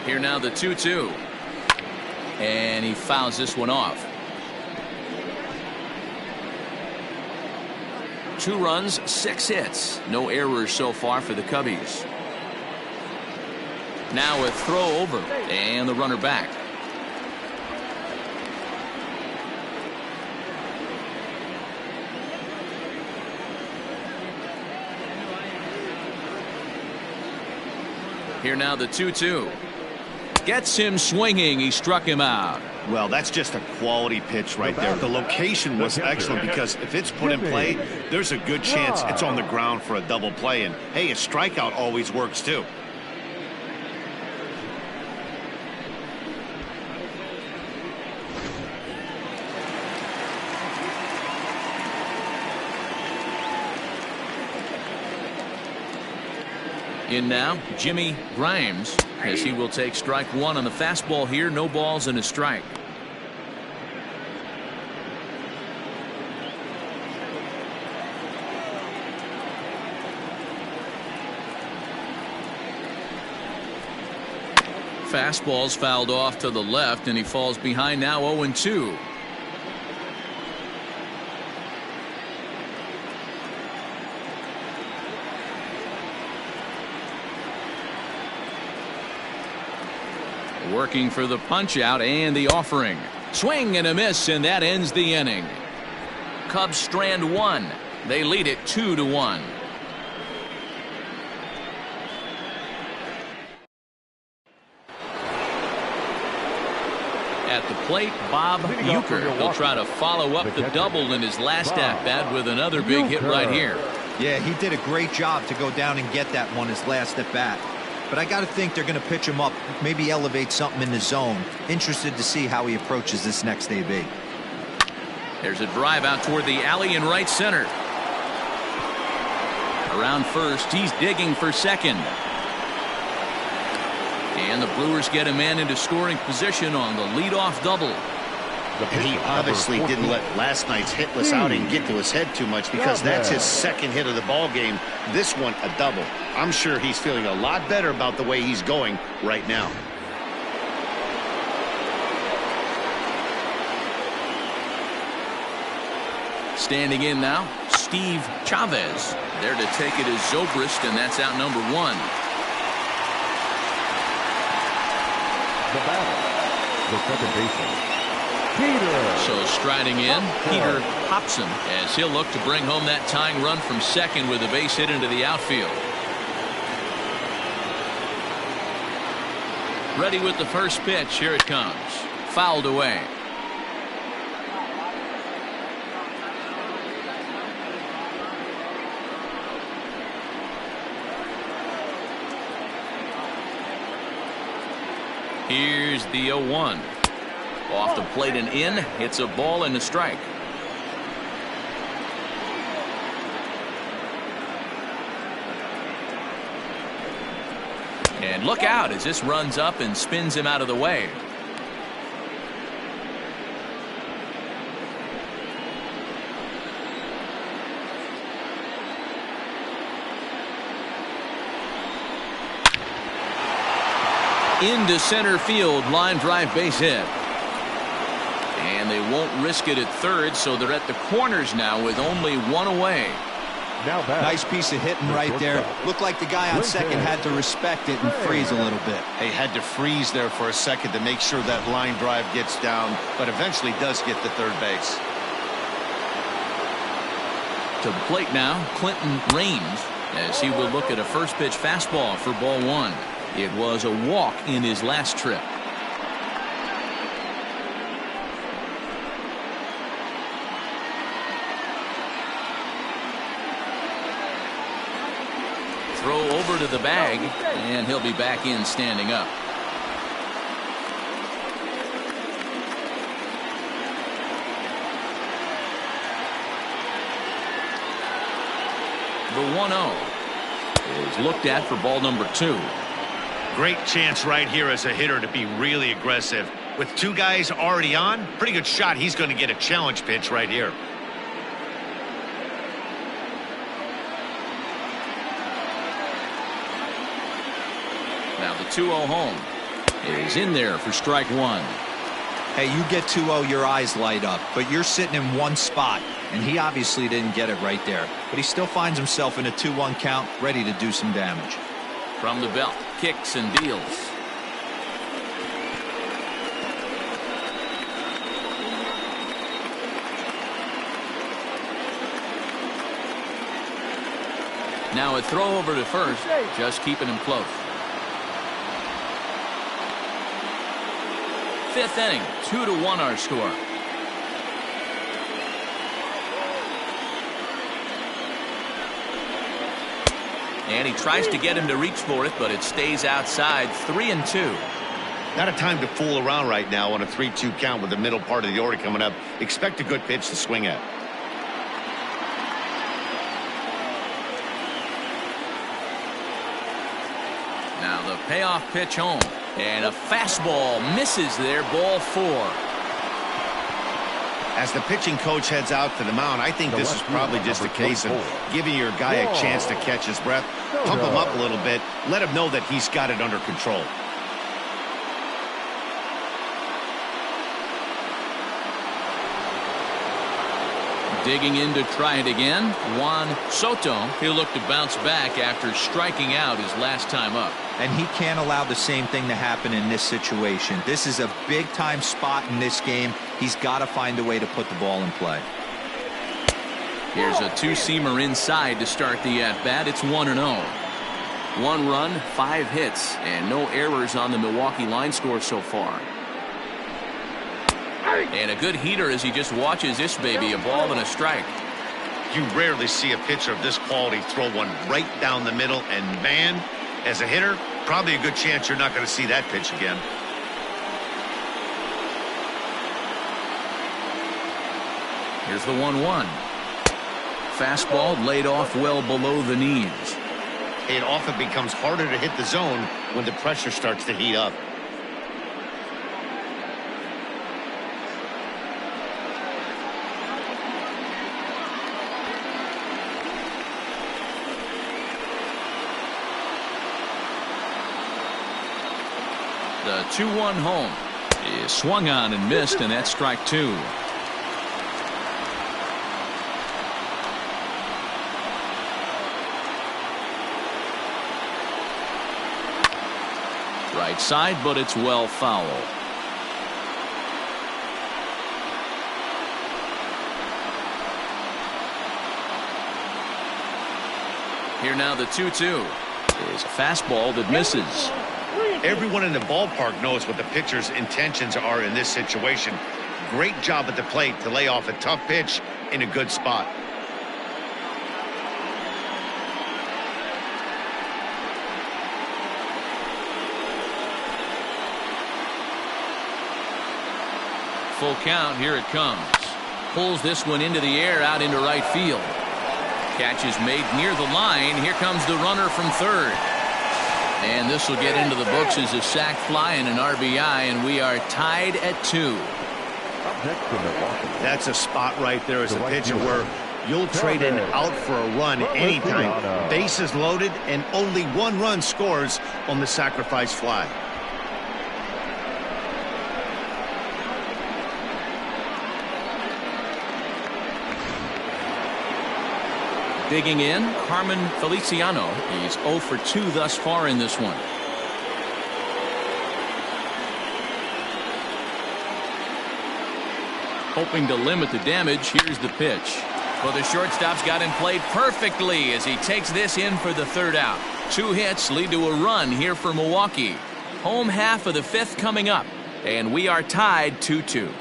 S1: Here now the 2-2. And he fouls this one off. 2 runs, 6 hits. No errors so far for the Cubbies. Now a throw over and the runner back. Here now the 2-2. Gets him swinging. He struck him out.
S2: Well, that's just a quality pitch right there. The location was excellent because if it's put in play, there's a good chance it's on the ground for a double play. And, hey, a strikeout always works, too.
S1: In now, Jimmy Grimes, as he will take strike 1 on the fastball here. No balls and a strike. Fastball's fouled off to the left, and he falls behind now 0-2. Working for the punch out and the offering. Swing and a miss, and that ends the inning. Cubs strand 1. They lead it 2-1. At the plate, Bob Uecker. He'll try to follow up the double in his last at-bat with another big hit right here.
S3: Yeah, he did a great job to go down and get that one his last at-bat. But I got to think they're going to pitch him up, maybe elevate something in the zone. Interested to see how he approaches this next AB.
S1: There's a drive out toward the alley in right center. Around first, he's digging for second. And the Brewers get a man into scoring position on the leadoff double.
S2: He obviously didn't let last night's hitless outing get to his head too much because that's his second hit of the ball game. This one a double. I'm sure he's feeling a lot better about the way he's going right now.
S1: Standing in now, Steve Chavez. There to take it is Zobrist, and that's out number 1.
S4: The batter, the second baseman, Peter.
S1: So striding in, Peter Hobson, as he'll look to bring home that tying run from second with a base hit into the outfield. Ready with the first pitch. Here it comes. Fouled away. Here's the 0-1. Off the plate and in. It's a ball and a strike. And look out as this runs up and spins him out of the way. Into center field, line drive base hit. And they won't risk it at third, so they're at the corners now with only 1 away.
S4: Now back.
S3: Nice piece of hitting right there. Looked like the guy on second had to respect it and freeze a little bit.
S2: He had to freeze there for a second to make sure that line drive gets down, but eventually does get to third base.
S1: To the plate now, Clinton Raines, as he will look at a first pitch fastball for ball 1. It was a walk in his last trip. Throw over to the bag, and he'll be back in standing up. The 1-0 is looked at for ball number 2.
S2: Great chance right here as a hitter to be really aggressive. With 2 guys already on, pretty good shot he's going to get a challenge pitch right here.
S1: Now the 2-0 home is in there for strike 1.
S3: Hey, you get 2-0, your eyes light up, but you're sitting in one spot. and he obviously didn't get it right there. But he still finds himself in a 2-1 count, ready to do some damage.
S1: From the belt, kicks and deals. Now a throw over to first, just keeping him close. Fifth inning, 2-1 our score. And he tries to get him to reach for it, but it stays outside. 3-2.
S2: Not a time to fool around right now on a 3-2 count with the middle part of the order coming up. Expect a good pitch to swing at.
S1: Now the payoff pitch home. And a fastball misses there. Ball 4.
S2: As the pitching coach heads out to the mound, I think this is probably just a case of giving your guy a chance to catch his breath, pump him up a little bit, let him know that he's got it under control.
S1: Digging in to try it again, Juan Soto. He'll look to bounce back after striking out his last time up.
S3: And he can't allow the same thing to happen in this situation. This is a big-time spot in this game. He's got to find a way to put the ball in play.
S1: Here's a two-seamer inside to start the at-bat. It's 1-0. 1 run, 5 hits, and no errors on the Milwaukee line score so far. And a good heater as he just watches this baby, a ball and a strike.
S2: You rarely see a pitcher of this quality throw one right down the middle, and man, as a hitter, probably a good chance you're not going to see that pitch again.
S1: Here's the 1-1. Fastball laid off well below the knees.
S2: It often becomes harder to hit the zone when the pressure starts to heat up.
S1: The 2-1 home is swung on and missed, and that's strike 2. Right side, but it's well foul. Here now the 2-2 is a fastball that misses.
S2: Everyone in the ballpark knows what the pitcher's intentions are in this situation. Great job at the plate to lay off a tough pitch in a good spot.
S1: Full count, here it comes. Pulls this one into the air out into right field. Catch is made near the line. Here comes the runner from third. And this will get into the books as a sac fly and an RBI, and we are tied at 2.
S2: That's a spot right there as a pitcher where you'll trade an out for a run anytime. Bases loaded, and only 1 run scores on the sacrifice fly.
S1: Digging in, Carmen Feliciano. He's 0 for 2 thus far in this one. Hoping to limit the damage, here's the pitch. Well, the shortstop's got him played perfectly as he takes this in for the 3rd out. 2 hits lead to a run here for Milwaukee. Home half of the 5th coming up, and we are tied 2-2.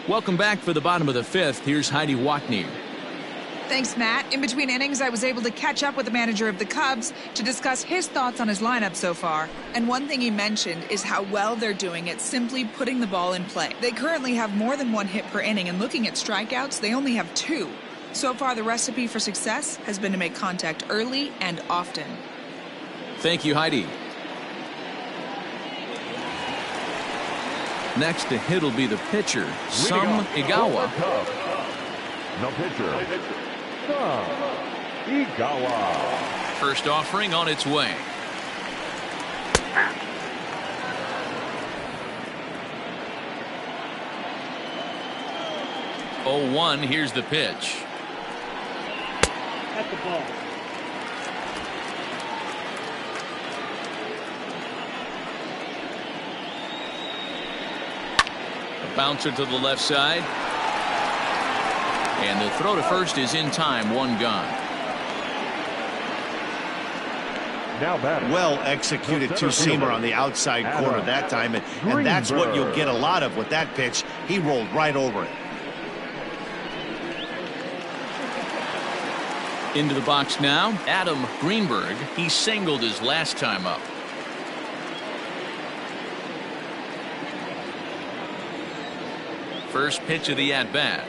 S1: Welcome back for the bottom of the 5th. Here's Heidi Watney.
S6: Thanks, Matt. In between innings, I was able to catch up with the manager of the Cubs to discuss his thoughts on his lineup so far. And one thing he mentioned is how well they're doing at simply putting the ball in play. They currently have more than 1 hit per inning, and looking at strikeouts, they only have 2. So far, the recipe for success has been to make contact early and often.
S1: Thank you, Heidi. Next to hit will be the pitcher, Sum Igawa.
S4: No pitcher. Sum Igawa.
S1: First offering on its way. 0-1. Here's the pitch.
S5: That's the ball.
S1: A bouncer to the left side. And the throw to first is in time. One gone.
S4: Now batting.
S2: Well executed two-seamer on the outside corner that time, and that's what you'll get a lot of with that pitch. He rolled right over it.
S1: Into the box now, Adam Greenberg. He singled his last time up. First pitch of the at-bat.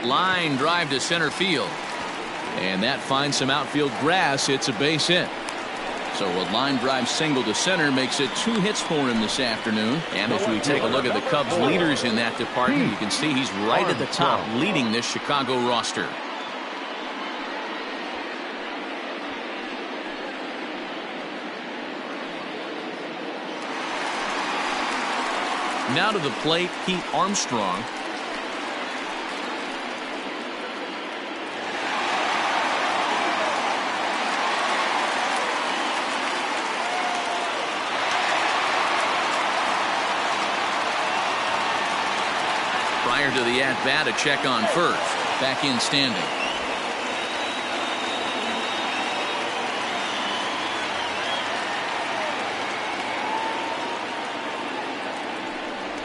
S1: Line drive to center field. And that finds some outfield grass. It's a base hit. So a line drive single to center makes it 2 hits for him this afternoon. And as we take a look at the Cubs leaders in that department, you can see he's right at the top leading this Chicago roster. Now to the plate, Pete Armstrong. Prior to the at-bat, a check on first. Back in standing.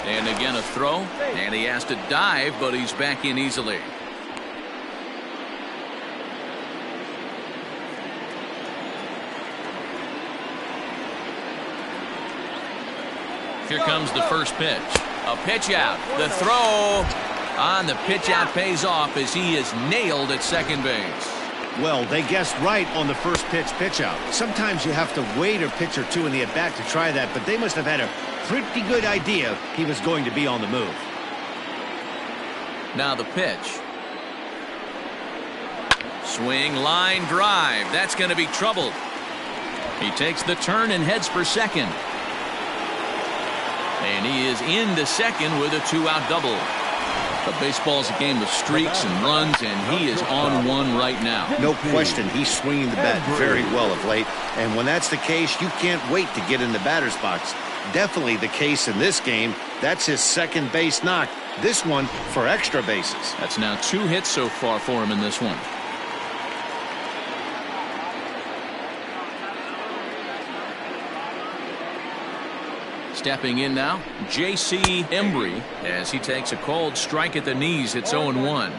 S1: And again a throw. And he has to dive, but he's back in easily. Here comes the first pitch. A pitch out. The throw on the pitch out pays off as he is nailed at second base.
S2: Well, they guessed right on the first pitch out. Sometimes you have to wait a pitch or two in the at-bat to try that, but they must have had a pretty good idea he was going to be on the move.
S1: Now the pitch. Swing, line drive. That's going to be trouble. He takes the turn and heads for second. And he is into second with a 2-out double. But baseball's a game of streaks and runs, and he is on one right now.
S2: No question, he's swinging the bat very well of late. And when that's the case, you can't wait to get in the batter's box. Definitely the case in this game. That's his second base knock. This one for extra bases.
S1: That's now 2 hits so far for him in this one. Stepping in now, J.C. Embry, as he takes a cold strike at the knees. It's 0-1.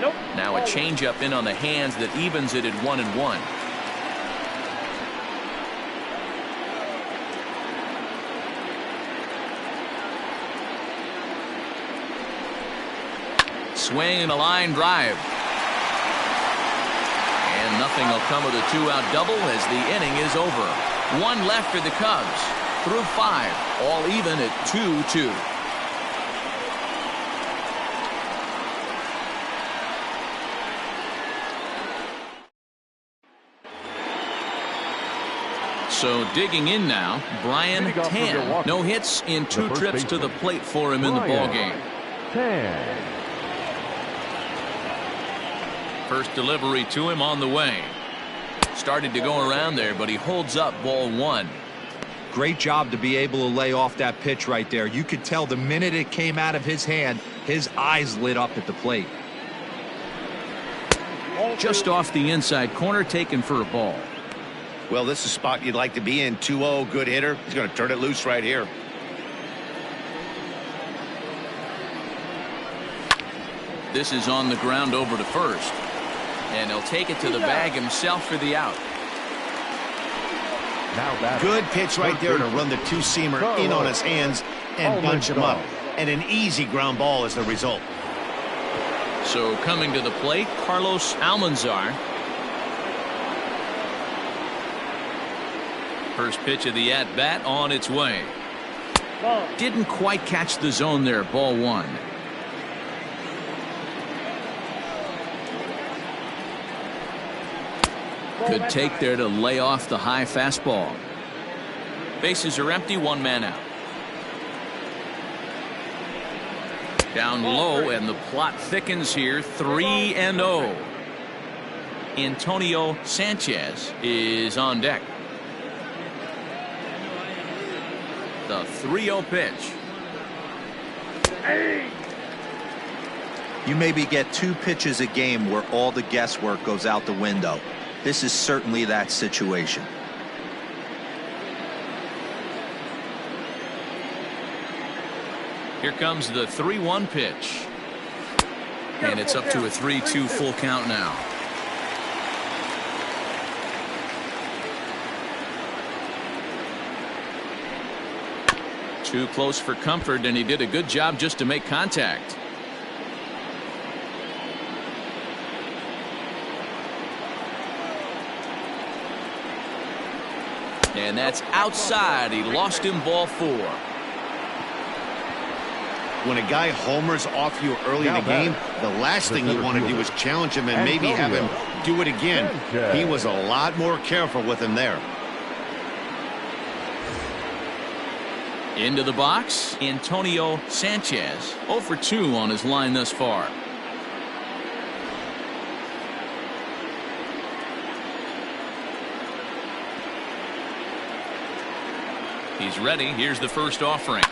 S5: Nope.
S1: Now a changeup in on the hands that evens it at 1-1. Swing and a line drive. And nothing will come with a 2-out double as the inning is over. 1 left for the Cubs. Through 5. All even at 2-2. So digging in now, Brian Tan. No hits in 2 trips to the plate for him in the ballgame. First delivery to him on the way. Started to go around there, but he holds up ball 1.
S3: Great job to be able to lay off that pitch right there. You could tell the minute it came out of his hand, his eyes lit up at the plate.
S1: Just off the inside corner, taken for a ball.
S2: Well, this is a spot you'd like to be in. 2-0, good hitter. He's going to turn it loose right here.
S1: This is on the ground over to first. And he'll take it to the bag himself for the out.
S2: Good pitch right there to run the two-seamer in on his hands and bunch him up. And an easy ground ball is the result.
S1: So coming to the plate, Carlos Almanzar. First pitch of the at-bat on its way.
S5: Ball.
S1: Didn't quite catch the zone there. Ball one. Good take there to lay off the high fastball. Bases are empty, one man out. Down low, and the plot thickens here. 3-0. Antonio Sanchez is on deck. The 3-0 pitch.
S3: You maybe get 2 pitches a game where all the guesswork goes out the window. This is certainly that situation.
S1: Here comes the 3-1 pitch. And it's up to a 3-2 full count now. Too close for comfort, and he did a good job just to make contact. And that's outside. He lost him, ball 4.
S2: When a guy homers off you early in the game, the last thing you want to do is challenge him and maybe have him do it again. He was a lot more careful with him there.
S1: Into the box, Antonio Sanchez. 0 for 2 on his line thus far. He's ready. Here's the first offering.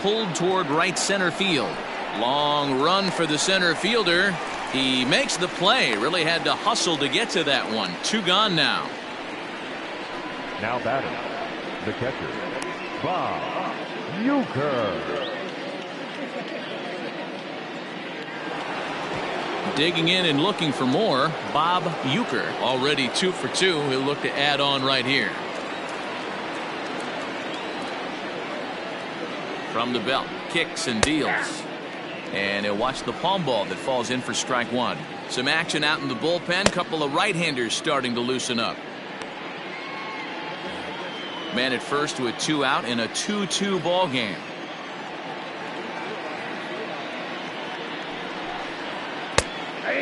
S1: Pulled toward right center field. Long run for the center fielder. He makes the play. Really had to hustle to get to that one. 2 gone now.
S4: Now batting, the catcher, Bob Uecker.
S1: Digging in and looking for more, Bob Uecker. Already 2 for 2. He'll look to add on right here. From the belt, kicks and deals. And he'll watch the palm ball that falls in for strike 1. Some action out in the bullpen. Couple of right-handers starting to loosen up. Man at first with 2 out in a 2-2 ball game.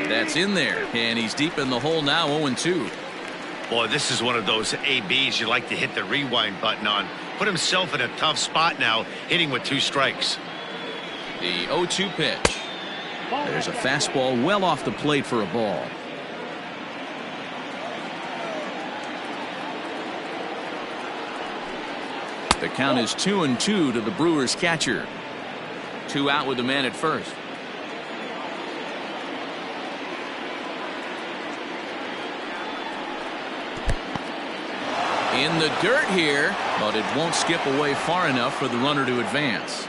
S1: That's in there, and he's deep in the hole now. 0-2.
S2: Boy, this is one of those ABs you like to hit the rewind button on. Put himself in a tough spot now, hitting with 2 strikes.
S1: The 0-2 pitch. There's a fastball well off the plate for a ball. The count is 2-2 to the Brewers catcher. 2 out with the man at first. In the dirt here, but it won't skip away far enough for the runner to advance.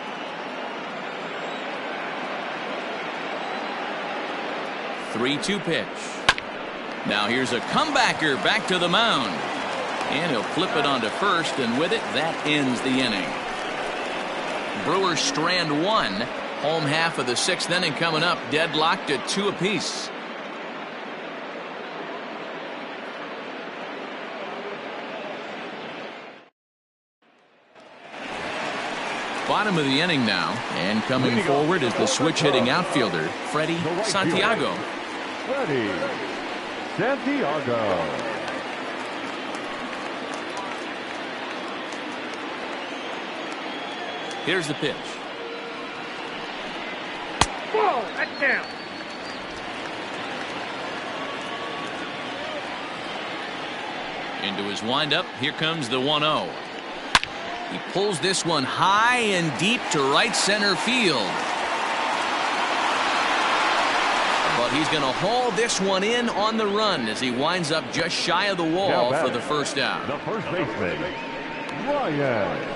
S1: The 3-2 pitch. Now here's a comebacker back to the mound. And he'll flip it onto first, and with it, that ends the inning. Brewers strand 1. Home half of the 6th inning coming up, deadlocked at 2 apiece. Bottom of the inning now, and coming forward is the switch-hitting outfielder, Freddie Santiago.
S4: Freddie Santiago.
S1: Here's the pitch.
S5: Whoa, that's down.
S1: Into his windup, here comes the 1-0. He pulls this one high and deep to right center field. But he's going to haul this one in on the run as he winds up just shy of the wall for the first out.
S4: The first baseman, Ryan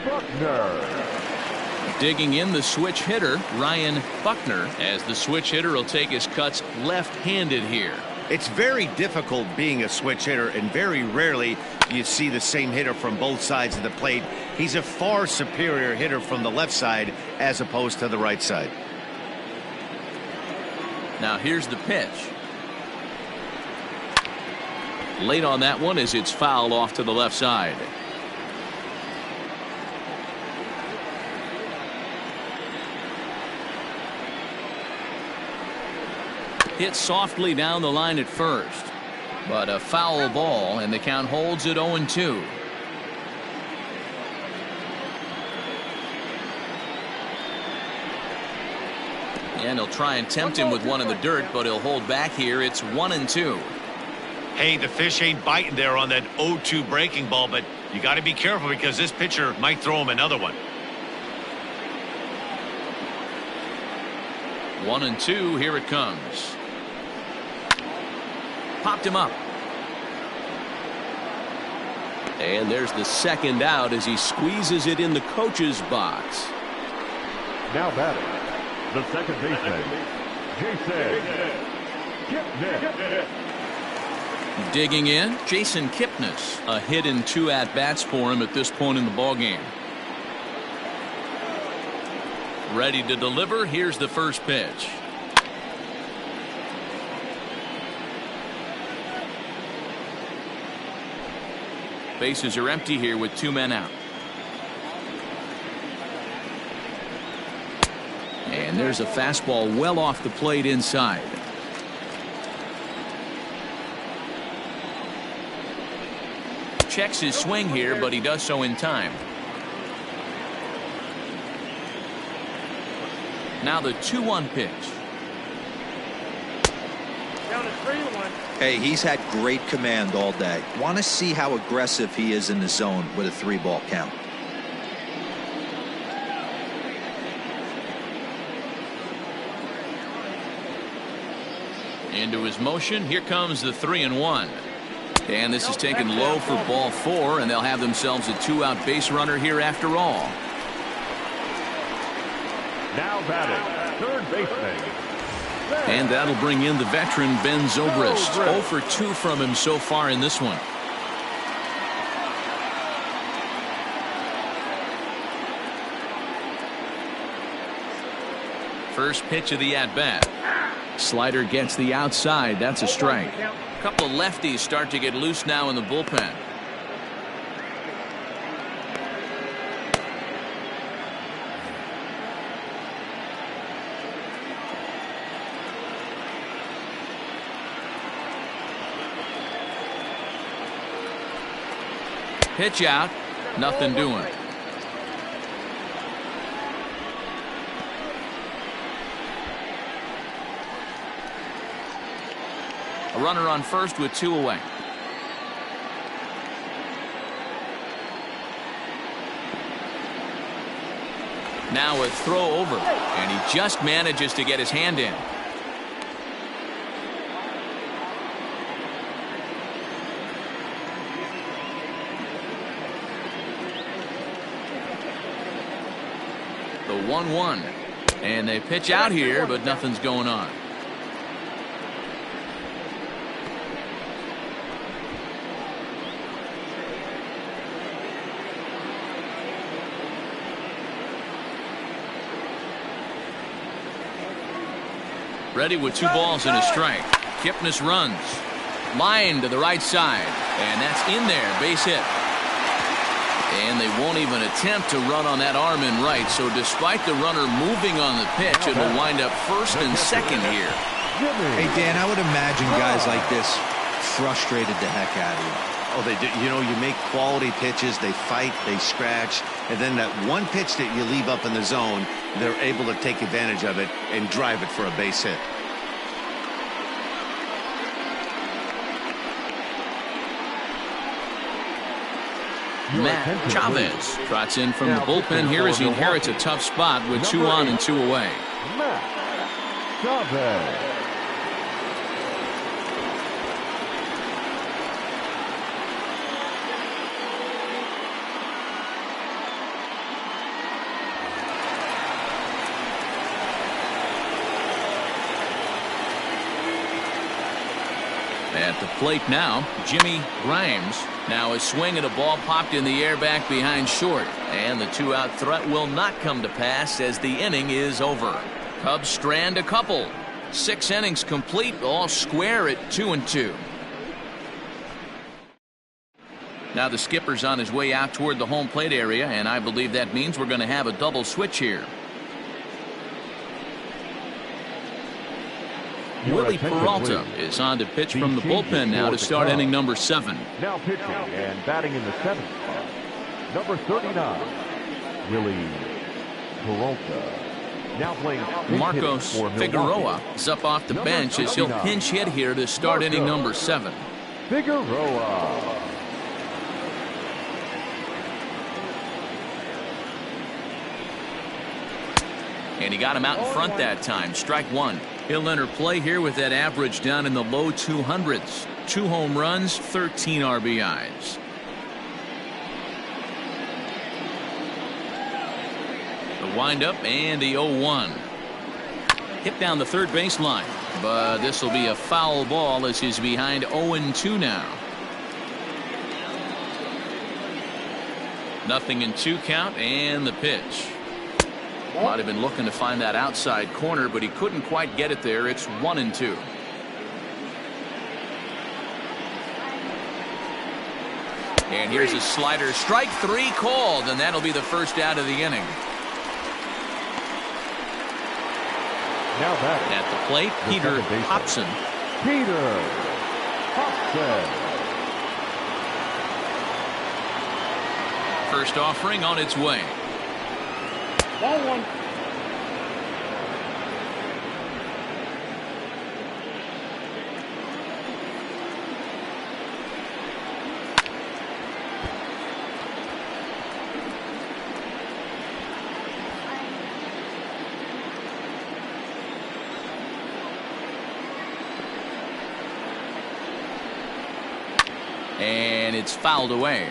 S4: Buckner.
S1: Digging in the switch hitter, Ryan Buckner, as the switch hitter will take his cuts left-handed here.
S2: It's very difficult being a switch hitter, and very rarely you see the same hitter from both sides of the plate. He's a far superior hitter from the left side as opposed to the right side.
S1: Now here's the pitch. Late on that one as it's fouled off to the left side. Hit softly down the line at first, but a foul ball, and the count holds at 0-2. And he'll try and tempt him with one in the dirt, but he'll hold back here. It's 1-2.
S2: Hey, the fish ain't biting there on that 0-2 breaking ball, but you got to be careful because this pitcher might throw him another one.
S1: 1-2. Here it comes. Popped him up. And there's the second out as he squeezes it in the coach's box.
S4: Now batting, the second baseman, Jason Kipnis.
S1: Digging in, Jason Kipnis. A hit and 2 at-bats for him at this point in the ballgame. Ready to deliver. Here's the first pitch. Bases are empty here with 2 men out. And there's a fastball well off the plate inside. Checks his swing here, but he does so in time. Now the 2-1 pitch.
S5: Down to 3-1.
S3: Hey, he's had great command all day. Want to see how aggressive he is in the zone with a 3-ball count.
S1: Into his motion. Here comes the 3-1. And this is taken low for ball 4, and they'll have themselves a 2-out base runner here after all.
S4: Now batting, third baseman.
S1: And that'll bring in the veteran Ben Zobrist. 0 for 2 from him so far in this one. First pitch of the at-bat. Slider gets the outside. That's a strike. A couple of lefties start to get loose now in the bullpen. Pitch out. Nothing doing. A runner on first with 2 away. Now a throw over, and he just manages to get his hand in. The 1-1, and they pitch out here, but nothing's going on. Ready with 2 balls and a strike. Kipnis runs. Line to the right side. And that's in there. Base hit. And they won't even attempt to run on that arm in right. So despite the runner moving on the pitch, it'll wind up first and second here.
S3: Hey, Dan, I would imagine guys like this frustrated the heck out of you.
S2: Oh, they do. You know, you make quality pitches, they fight, they scratch, and then that one pitch that you leave up in the zone, they're able to take advantage of it and drive it for a base hit.
S1: Matt Chavez trots in from the bullpen here as he inherits a tough spot with 2 on and 2 away.
S4: Matt Chavez.
S1: At the plate now, Jimmy Grimes. Now a swing and a ball popped in the air back behind short. And the 2-out threat will not come to pass as the inning is over. Cubs strand a couple. 6 innings complete, all square at 2-2. Now the skipper's on his way out toward the home plate area, and I believe that means we're going to have a double switch here. Willie Peralta is on to pitch from the bullpen now to start inning number 7.
S4: Now pitching and batting in the 7th spot, number 39, Willie Peralta. Now playing
S1: Marcos Figueroa is up off the bench as he'll pinch hit here to start inning number 7.
S4: Figueroa.
S1: And he got him out in front that time. Strike 1. He'll enter play here with that average down in the low 200s. 2 home runs, 13 RBIs. The windup and the 0-1. Hit down the third baseline, but this will be a foul ball as he's behind 0-2 now. 0-2 count and the pitch. Might have been looking to find that outside corner, but he couldn't quite get it there. It's 1-2. And here's a slider. Strike 3 called, and that'll be the first out of the inning.
S4: Now batting
S1: at the plate, Peter Hobson.
S4: Peter Hobson.
S1: First offering on its way.
S5: Ball 1.
S1: And it's fouled away.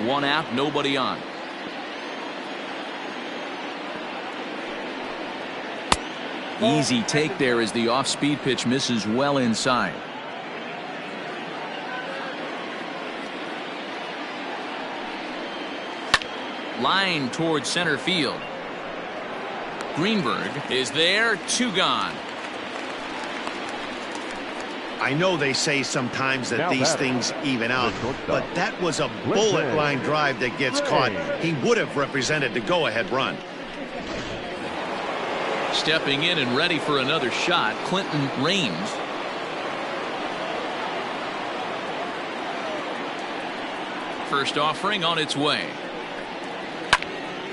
S1: 1 out, nobody on. Easy take there as the off-speed pitch misses well inside. Line towards center field. Greenberg is there, 2 gone.
S2: I know they say sometimes that these things even out, but that was a bullet line drive that gets caught. He would have represented the go-ahead run.
S1: Stepping in and ready for another shot, Clinton Raines. First offering on its way.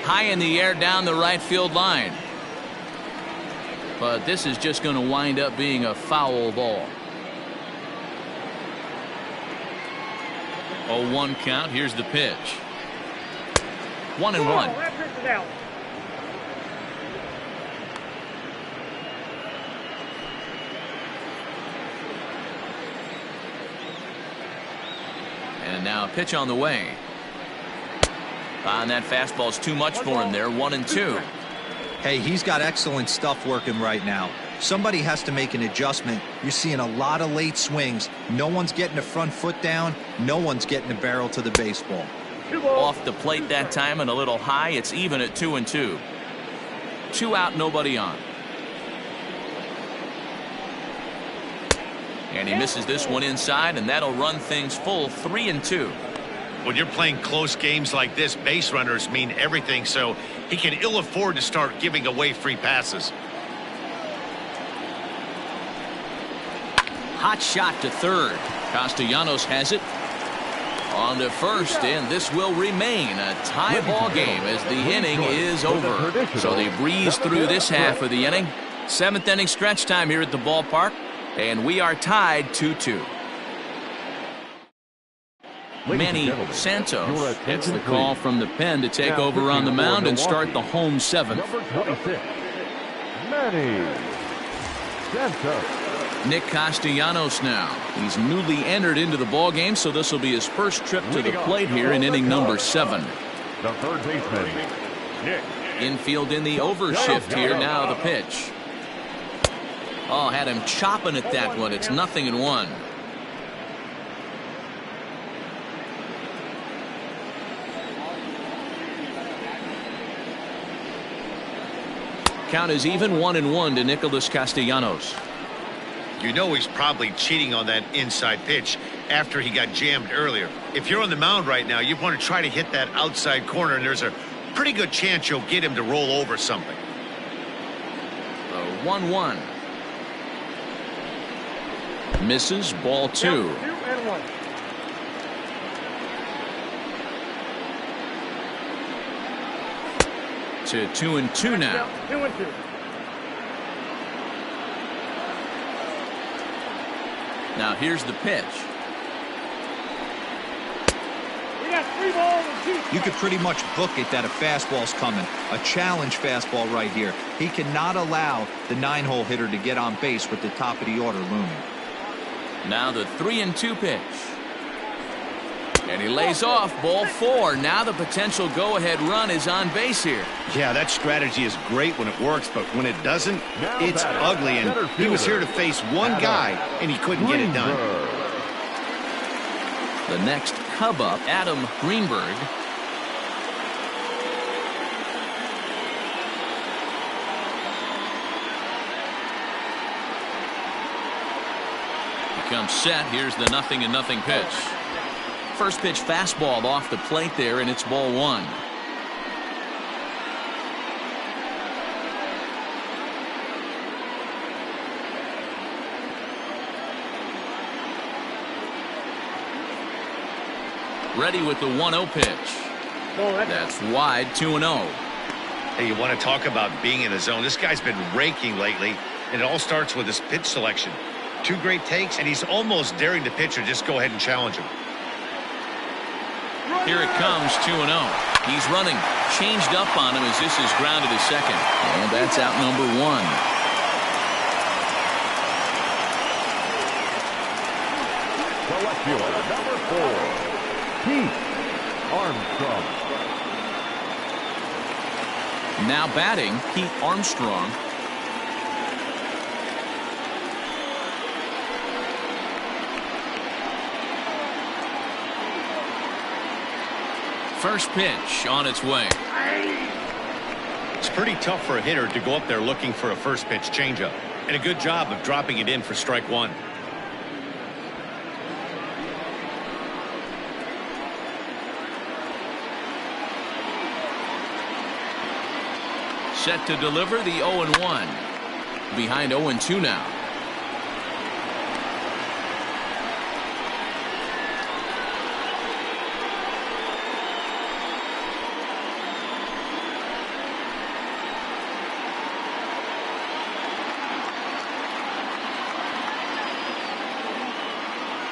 S1: High in the air down the right field line. But this is just going to wind up being a foul ball. 0-1 count. Here's the pitch. 1-1. And now a pitch on the way. And that fastball's too much for him there. 1-2.
S3: Hey, he's got excellent stuff working right now. Somebody has to make an adjustment. You're seeing a lot of late swings. No one's getting the front foot down. No one's getting the barrel to the baseball.
S1: Off the plate that time and a little high. It's even at 2-2. 2 out, nobody on. And he misses this one inside, and that'll run things full. 3-2.
S2: When you're playing close games like this, base runners mean everything, so he can ill afford to start giving away free passes.
S1: Hot shot to third. Castellanos has it. On to first, and this will remain a tie ball game as the inning is over. So they breeze through this half of the inning. 7th inning stretch time here at the ballpark, and we are tied 2-2. Manny Santos gets the call from the pen to take over on the mound and start the home 7th.
S4: Number 26, Manny Santos.
S1: Nick Castellanos now. He's newly entered into the ball game, so this will be his first trip to the plate here in inning number 7.
S4: The third baseman, Nick.
S1: Infield in the overshift here. Now the pitch. Oh, had him chopping at that one. It's 0-1. Count is even 1-1 to Nicholas Castellanos.
S2: You know he's probably cheating on that inside pitch after he got jammed earlier. If you're on the mound right now, you want to try to hit that outside corner, and there's a pretty good chance you'll get him to roll over something.
S1: 1-1. Misses, ball 2.
S5: 2-1.
S1: To 2-2 now.
S5: 2-2.
S1: Now here's the pitch.
S5: We got 3 balls and 2 strikes.
S3: You could pretty much book it that a fastball's coming. A challenge fastball right here. He cannot allow the 9-hole hitter to get on base with the top of the order looming.
S1: Now the 3-2 pitch. And he lays off, ball 4. Now the potential go-ahead run is on base here.
S2: Yeah, that strategy is great when it works, but when it doesn't,
S4: Now
S2: it's
S4: batting,
S2: ugly. And
S4: center
S2: he was here
S4: fielder,
S2: to face one guy, and he couldn't get it done.
S1: The next Cub up, Adam Greenberg. He comes set. Here's the 0-0 pitch. First pitch fastball off the plate there, and it's ball 1. Ready with the 1-0 pitch. That's wide, 2-0.
S2: Hey, you want to talk about being in the zone? This guy's been raking lately, and it all starts with his pitch selection. 2 great takes, and he's almost daring the pitcher just go ahead and challenge him.
S1: Here it comes, 2-0. He's running. Changed up on him as this is grounded to second. And that's out number 1.
S4: The left fielder, number 4, Pete Armstrong.
S1: Now batting, Pete Armstrong. First pitch on its way.
S2: It's pretty tough for a hitter to go up there looking for a first pitch changeup, and a good job of dropping it in for strike 1.
S1: Set to deliver the 0-1. Behind 0-2 now.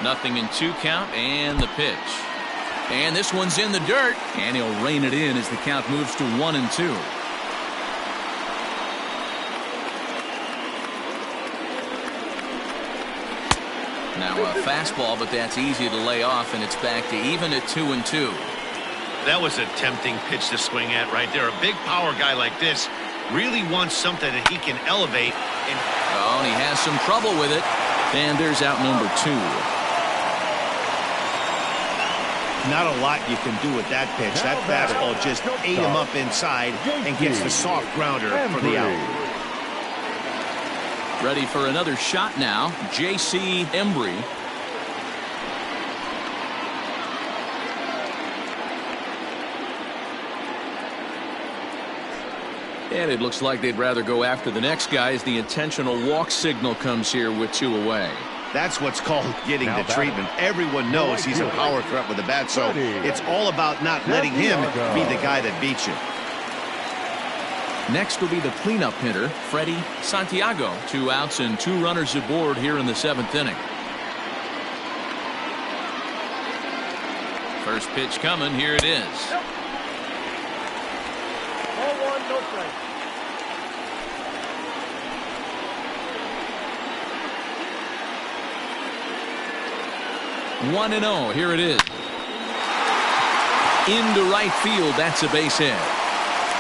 S1: Nothing in 2 count, and the pitch. And this one's in the dirt, and he'll rein it in as the count moves to 1-2. Now a fastball, but that's easy to lay off, and it's back to even at 2-2.
S2: That was a tempting pitch to swing at right there. A big power guy like this really wants something that he can elevate.
S1: And he has some trouble with it. And there's out number 2.
S2: Not a lot you can do with that pitch. That fastball just ate him up inside and gets the soft grounder for the out.
S1: Ready for another shot now, J.C. Embry. And it looks like they'd rather go after the next guy as the intentional walk signal comes here with 2 away.
S2: That's what's called getting the treatment. Everyone knows he's a power threat with the bat, so it's all about not letting him be the guy that beats you.
S1: Next will be the cleanup hitter, Freddie Santiago. 2 outs and 2 runners aboard here in the 7th inning. First pitch coming. Here it is.
S5: 0-1, no strike.
S1: 1-0. Here it is. Into right field. That's a base hit.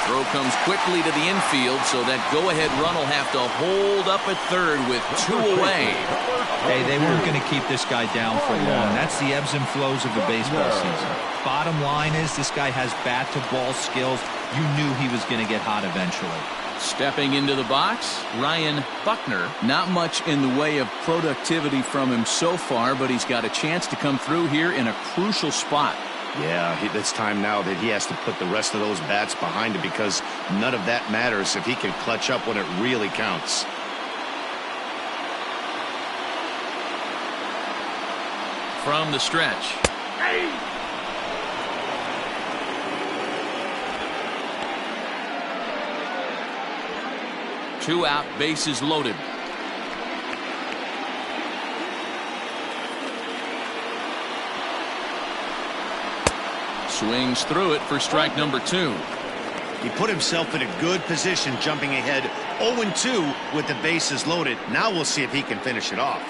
S1: Throw comes quickly to the infield, so that go-ahead run will have to hold up at third with 2 away.
S3: Hey, they weren't going to keep this guy down for long. That's the ebbs and flows of a baseball season. Bottom line is this guy has bat-to-ball skills. You knew he was going to get hot eventually.
S1: Stepping into the box, Ryan Buckner. Not much in the way of productivity from him so far, but he's got a chance to come through here in a crucial spot.
S2: Yeah, it's time now that he has to put the rest of those bats behind him, because none of that matters if he can clutch up when it really counts.
S1: From the stretch. Two out, bases loaded. Swings through it for strike number 2.
S2: He put himself in a good position, jumping ahead 0-2 with the bases loaded. Now we'll see if he can finish it off.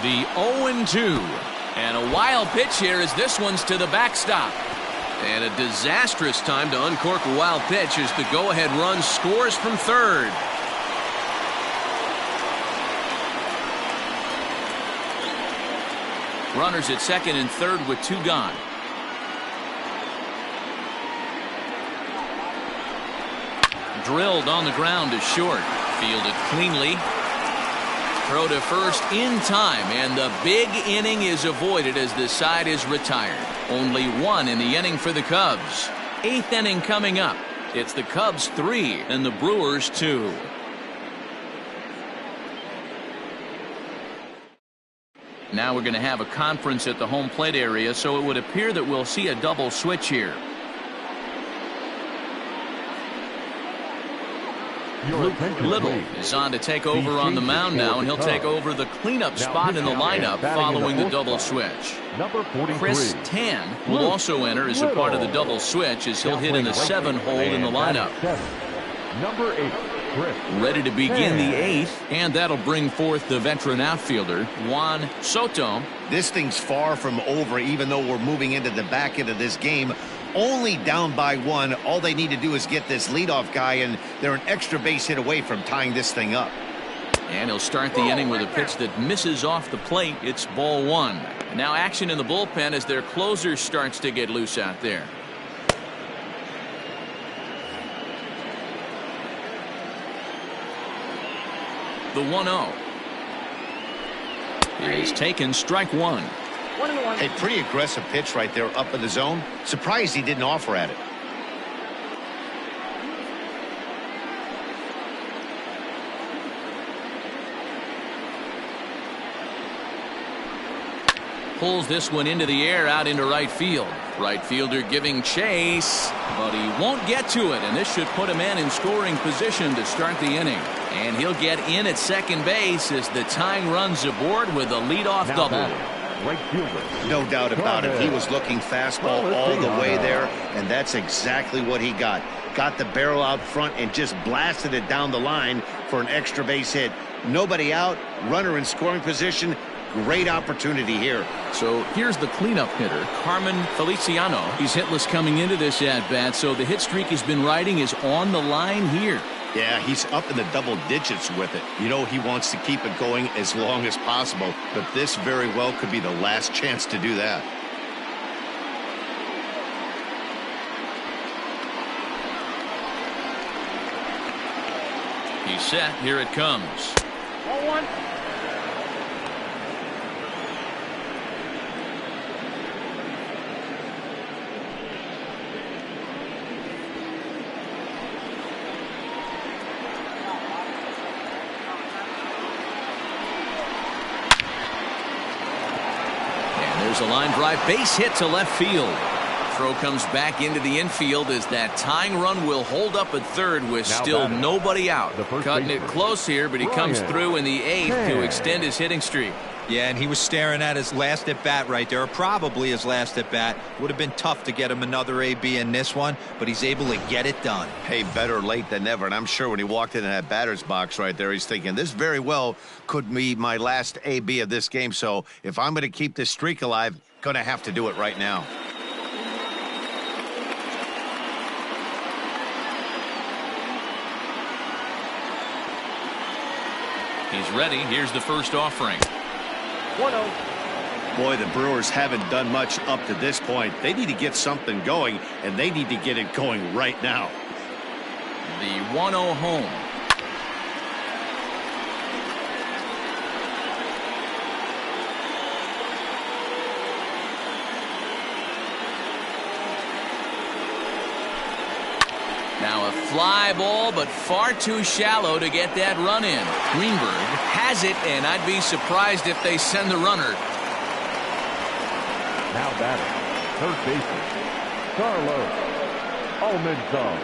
S1: The 0-2. And a wild pitch here as this one's to the backstop. And a disastrous time to uncork a wild pitch as the go-ahead run scores from third. Runners at second and third with 2 gone. Drilled on the ground to short. Fielded cleanly. Throw to first in time, and the big inning is avoided as the side is retired. Only 1 in the inning for the Cubs. 8th inning coming up. It's the Cubs 3 and the Brewers 2. Now we're going to have a conference at the home plate area, so it would appear that we'll see a double switch here. Luke Little is on to take over on the mound now, and he'll take over the cleanup spot in the lineup following the double switch. Chris Tan will also enter as a part of the double switch, as he'll hit in the 7 hole in the lineup.
S4: Number 8, Chris.
S1: Ready to begin the 8th, and that'll bring forth the veteran outfielder, Juan Soto.
S2: This thing's far from over, even though we're moving into the back end of this game. Only down by 1. All they need to do is get this leadoff guy, and they're an extra base hit away from tying this thing up.
S1: And he'll start the inning with a pitch that misses off the plate. It's ball 1. Now action in the bullpen as their closer starts to get loose out there. The 1-0 is taken, strike 1.
S2: A pretty aggressive pitch right there up in the zone. Surprised he didn't offer at it.
S1: Pulls this one into the air out into right field. Right fielder giving chase, but he won't get to it, and this should put a man in scoring position to start the inning. And he'll get in at second base as the tying run's aboard with a leadoff double.
S2: No doubt about it. He was looking fastball all the way there, and that's exactly what he got. Got the barrel out front and just blasted it down the line for an extra base hit. Nobody out, runner in scoring position. Great opportunity here.
S1: So here's the cleanup hitter, Carmen Feliciano. He's hitless coming into this at-bat, so the hit streak he's been riding is on the line here.
S2: Yeah, he's up in the double digits with it. You know, he wants to keep it going as long as possible, but this very well could be the last chance to do that.
S1: He's set. Here it comes.
S5: 0-1.
S1: There's a line drive, base hit to left field. Throw comes back into the infield as that tying run will hold up at third with still nobody out. Cutting it close here, but he comes through in the 8th to extend his hitting streak.
S3: Yeah, and he was staring at his last at bat right there, or probably his last at bat. Would have been tough to get him another AB in this one, but he's able to get it done.
S2: Hey, better late than never. And I'm sure when he walked into that batter's box right there, he's thinking this very well could be my last AB of this game. So if I'm going to keep this streak alive, going to have to do it right now.
S1: He's ready. Here's the first offering.
S5: 1-0.
S2: Boy, the Brewers haven't done much up to this point. They need to get something going, and they need to get it going right now.
S1: The 1-0 home. Now a fly ball, but far too shallow to get that run in. Greenberg has it, and I'd be surprised if they send the runner.
S4: Now batting, third baseman, Carlos Almanzar.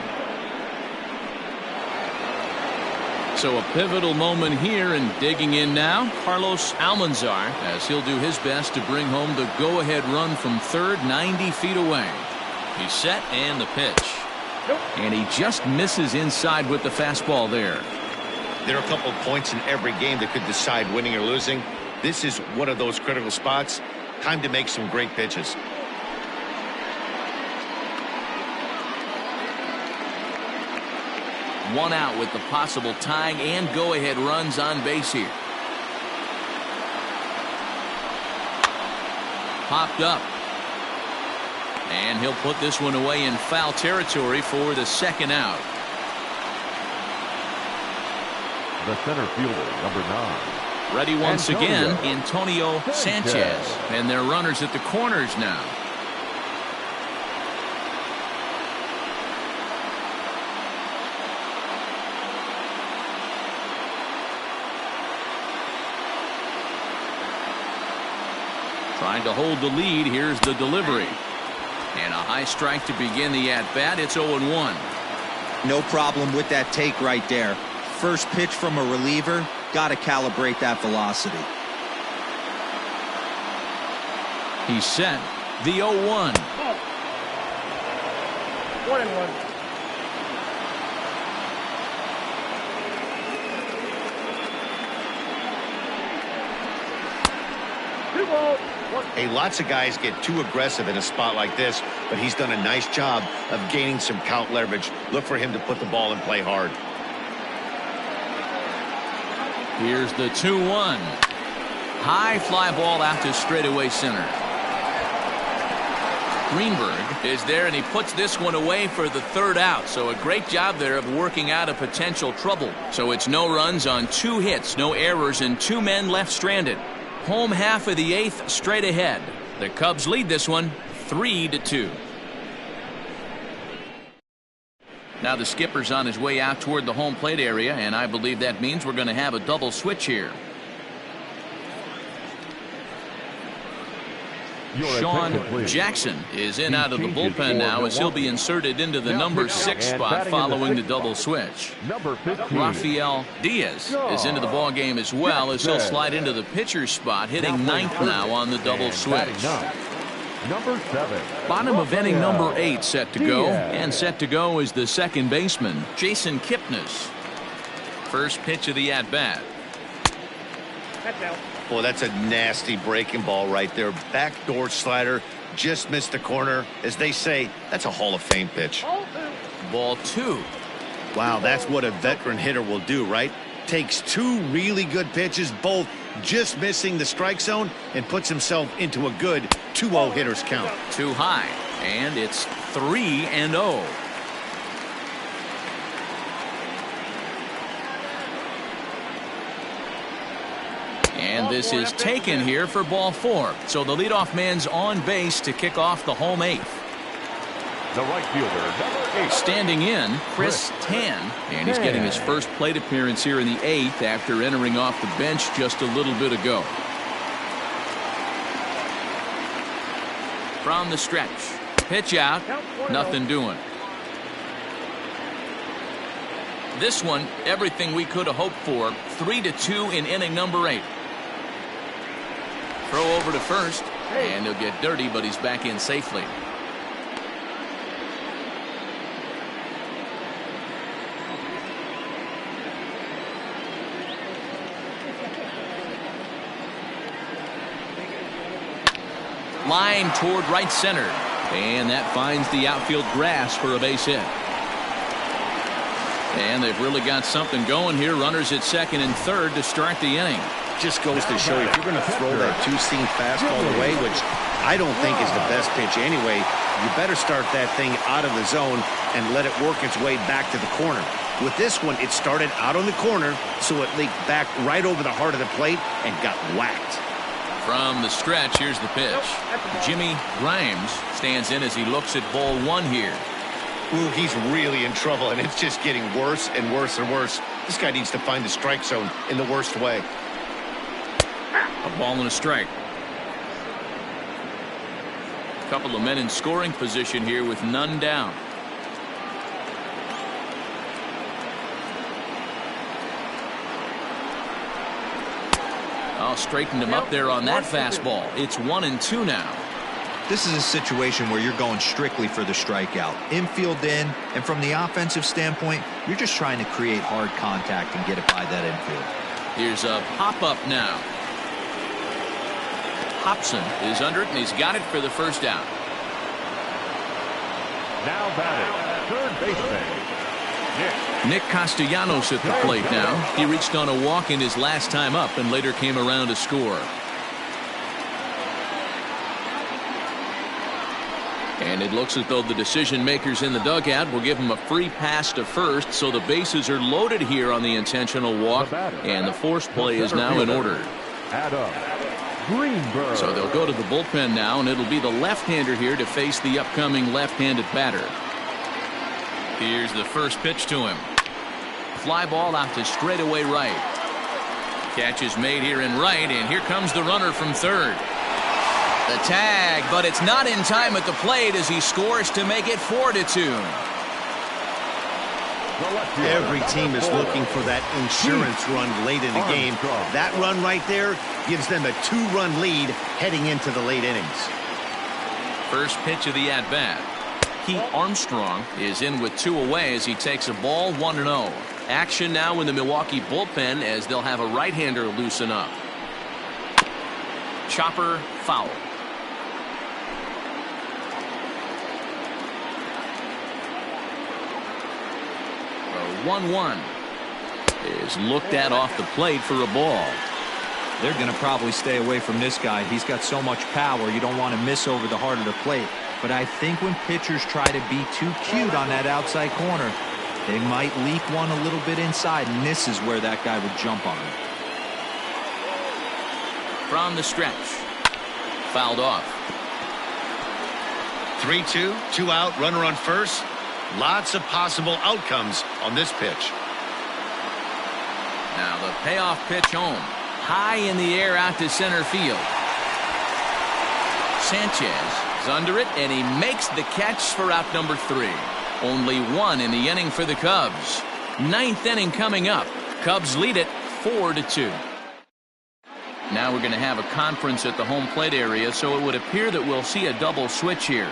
S1: So a pivotal moment here, and digging in now, Carlos Almanzar, as he'll do his best to bring home the go-ahead run from third, 90 feet away. He's set, and the pitch. And he just misses inside with the fastball there.
S2: There are a couple of points in every game that could decide winning or losing. This is one of those critical spots. Time to make some great pitches.
S1: One out with the possible tying and go-ahead runs on base here. Popped up. And he'll put this one away in foul territory for the second out.
S4: The center fielder, number 9.
S1: Ready once again, Antonio Sanchez. And they're runners at the corners now. Trying to hold the lead. Here's the delivery. And a high strike to begin the at-bat. It's 0-1.
S3: No problem with that take right there. First pitch from a reliever. Got to calibrate that velocity.
S1: He's set. The 0-1.
S5: 1-1.
S2: Hey, lots of guys get too aggressive in a spot like this, but he's done a nice job of gaining some count leverage. Look for him to put the ball in play hard.
S1: Here's the 2-1. High fly ball out to straightaway center. Greenberg is there, and he puts this one away for the third out. So a great job there of working out a potential trouble. So it's no runs on 2 hits, no errors, and 2 men left stranded. Home half of the 8th straight ahead. The Cubs lead this one 3-2. Now the skipper's on his way out toward the home plate area, and I believe that means we're going to have a double switch here. Sean Jackson is in out of the bullpen now, as he'll be inserted into the number 6 spot following the double switch. Rafael Diaz is into the ball game as well, as he'll slide into the pitcher's spot, hitting 9th now on the double switch.
S4: Number 7.
S1: Bottom of inning number 8 set to go, and set to go is the second baseman, Jason Kipnis. First pitch of the at-bat.
S5: That's out.
S2: Boy, that's a nasty breaking ball right there. Backdoor slider, just missed the corner. As they say, that's a Hall of Fame pitch.
S1: Ball 2.
S2: Wow, that's what a veteran hitter will do, right? Takes 2 really good pitches, both just missing the strike zone, and puts himself into a good 2-0 hitter's count.
S1: Too high, and it's 3-0. And this is taken here for ball 4. So the leadoff man's on base to kick off the home 8th.
S4: The right fielder, number 8.
S1: Standing in, Chris Tan. And he's getting his first plate appearance here in the 8th after entering off the bench just a little bit ago. From the stretch. Pitch out. Nothing doing. This one, everything we could have hoped for. 3-2 in inning number 8. Throw over to first, and he'll get dirty, but he's back in safely. Line toward right center, and that finds the outfield grass for a base hit. And they've really got something going here. Runners at second and third to start the inning.
S2: Just goes to show you, if you're going to throw that two-seam fastball away, which I don't think is the best pitch anyway, you better start that thing out of the zone and let it work its way back to the corner. With this one, it started out on the corner, so it leaked back right over the heart of the plate and got whacked.
S1: From the stretch, here's the pitch. Jimmy Grimes stands in as he looks at ball one here.
S2: Ooh, he's really in trouble, and it's just getting worse and worse and worse. This guy needs to find the strike zone in the worst way.
S1: A ball and a strike. A couple of men in scoring position here with none down. I'll straighten him up there on that fastball. It's 1-2 now.
S3: This is a situation where you're going strictly for the strikeout. Infield in, and from the offensive standpoint, you're just trying to create hard contact and get it by that infield.
S1: Here's a pop-up now. Hobson is under it, and he's got it for the first down.
S4: Now batting, third baseman,
S1: Nick Castellanos at the plate now. He reached on a walk in his last time up and later came around to score. And it looks as though the decision makers in the dugout will give him a free pass to first, so the bases are loaded here on the intentional walk, and the force play is now in order. So they'll go to the bullpen now, and it'll be the left-hander here to face the upcoming left-handed batter. Here's the first pitch to him. Fly ball out to straightaway right. Catch is made here in right, and here comes the runner from third. The tag, but it's not in time at the plate as he scores to make it 4-2.
S2: Every team is looking for that insurance run late in the game. That run right there gives them a 2-run lead heading into the late innings.
S1: First pitch of the at-bat. Keith Armstrong is in with 2 away as he takes a ball 1-0. Action now in the Milwaukee bullpen as they'll have a right-hander loosen up. Chopper foul. The 1-1 is looked at off the plate for a ball.
S3: They're going to probably stay away from this guy. He's got so much power, you don't want to miss over the heart of the plate. But I think when pitchers try to be too cute on that outside corner, they might leak one a little bit inside, and this is where that guy would jump on him.
S1: From the stretch. Fouled off.
S2: 3-2, 2 out, runner on first. Lots of possible outcomes on this pitch.
S1: Now the payoff pitch home. High in the air out to center field. Sanchez is under it, and he makes the catch for out number 3. Only 1 in the inning for the Cubs. 9th inning coming up. Cubs lead it 4-2. Now we're going to have a conference at the home plate area, so it would appear that we'll see a double switch here.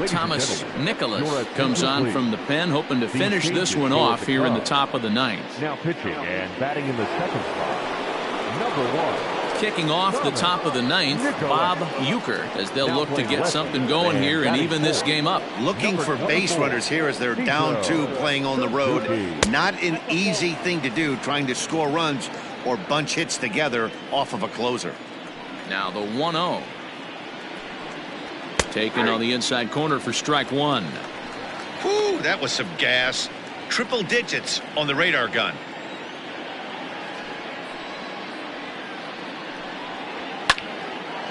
S1: Thomas Nicholas comes on from the pen, hoping to finish this one off here in the top of the 9th.
S4: Now pitching and batting in the second spot, number 1.
S1: Kicking off the top of the 9th, Bob Uecker, as they'll look to get something going here and even this game up.
S2: Looking for base runners here as they're down 2 playing on the road. Not an easy thing to do, trying to score runs or bunch hits together off of a closer.
S1: Now the 1-0. Taken on the inside corner for strike 1.
S2: Whew, that was some gas. Triple digits on the radar gun.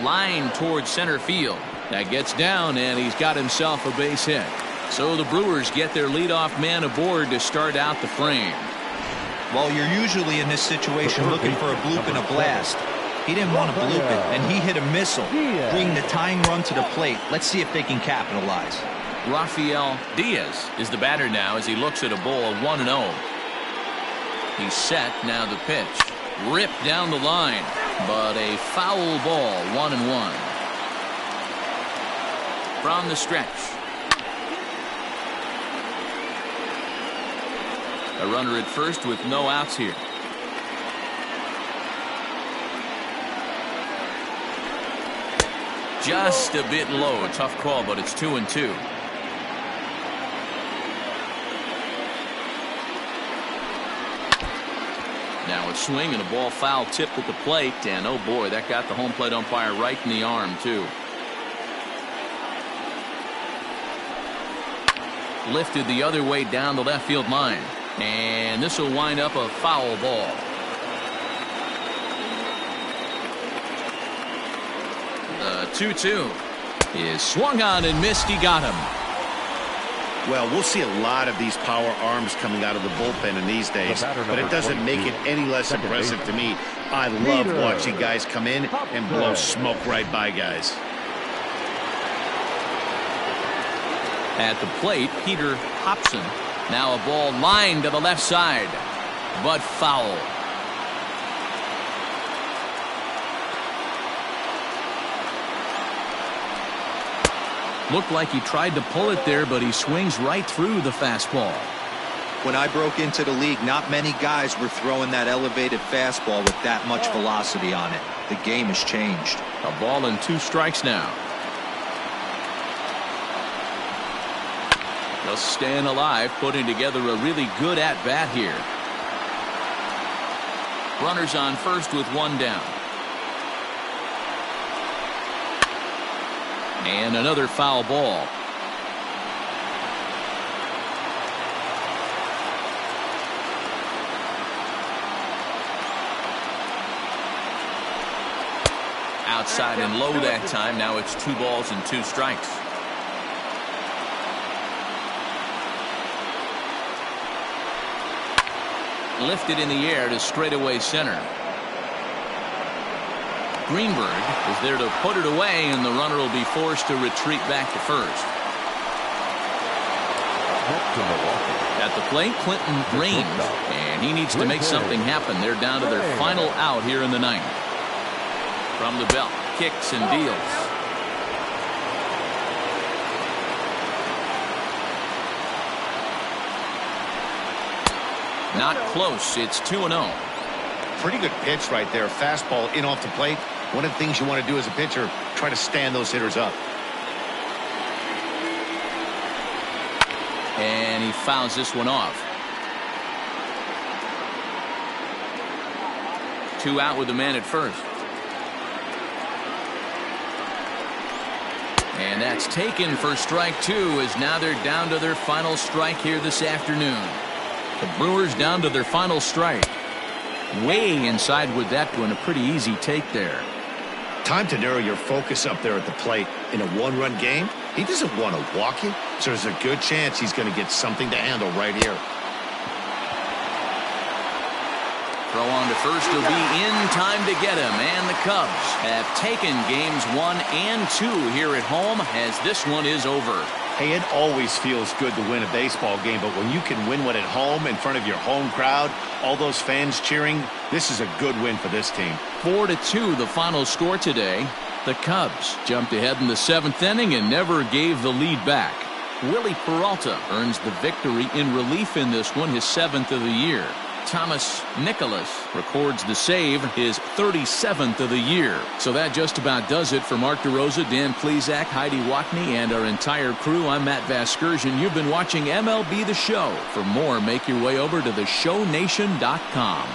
S1: Line towards center field. That gets down, and he's got himself a base hit. So the Brewers get their leadoff man aboard to start out the frame.
S3: Well, you're usually in this situation looking for a bloop and a blast. He didn't want to bloop it, and he hit a missile, bringing the tying run to the plate. Let's see if they can capitalize.
S1: Rafael Diaz is the batter now as he looks at a ball 1-0. He's set, now the pitch. Ripped down the line, but a foul ball, 1-1. From the stretch. A runner at first with no outs here. Just a bit low. Tough call, but it's 2-2. Now a Now a swing and a ball foul tipped at the plate, and oh boy, that got the home plate umpire right in the arm too. Lifted the other way down the left field line, and this will wind up a foul ball. The 2-2 is swung on and missed. He got him.
S2: Well, we'll see a lot of these power arms coming out of the bullpen in these days, but it doesn't make it any less impressive to me. I love watching guys come in and blow smoke right by guys.
S1: At the plate, Peter Hobson. Now a ball lined to the left side, but foul. Looked like he tried to pull it there, but he swings right through the fastball.
S3: When I broke into the league, not many guys were throwing that elevated fastball with that much velocity on it. The game has changed.
S1: A ball and 2 strikes now. Just staying alive, putting together a really good at-bat here. Runners on first with 1 down. And another foul ball. Outside and low that time. Now it's 2 balls and 2 strikes. Lifted in the air to straightaway center. Greenberg is there to put it away, and the runner will be forced to retreat back to first. At the plate, Clinton Raines, and he needs to make something happen. They're down to their final out here in the 9th. From the belt, kicks and deals. Not close. It's 2-0.
S2: Pretty good pitch right there. Fastball in off the plate. One of the things you want to do as a pitcher, try to stand those hitters up.
S1: And he fouls this one off. 2 out with the man at first. And that's taken for strike 2, as now they're down to their final strike here this afternoon. The Brewers down to their final strike. Way inside with that one. A pretty easy take there.
S2: Time to narrow your focus up there at the plate. In a 1-run game, he doesn't want to walk you, so there's a good chance he's going to get something to handle right here.
S1: Throw on to first will be in time to get him, and the Cubs have taken games 1 and 2 here at home, as this one is over.
S2: Hey, it always feels good to win a baseball game, but when you can win one at home in front of your home crowd, all those fans cheering, this is a good win for this team.
S1: 4-2 the final score today. The Cubs jumped ahead in the 7th inning and never gave the lead back. Willie Peralta earns the victory in relief in this one, his 7th of the year. Thomas Nicholas records the save, his 37th of the year. So that just about does it for Mark DeRosa, Dan Plesac, Heidi Watney, and our entire crew. I'm Matt Vasgersian. You've been watching MLB The Show. For more, make your way over to theshownation.com.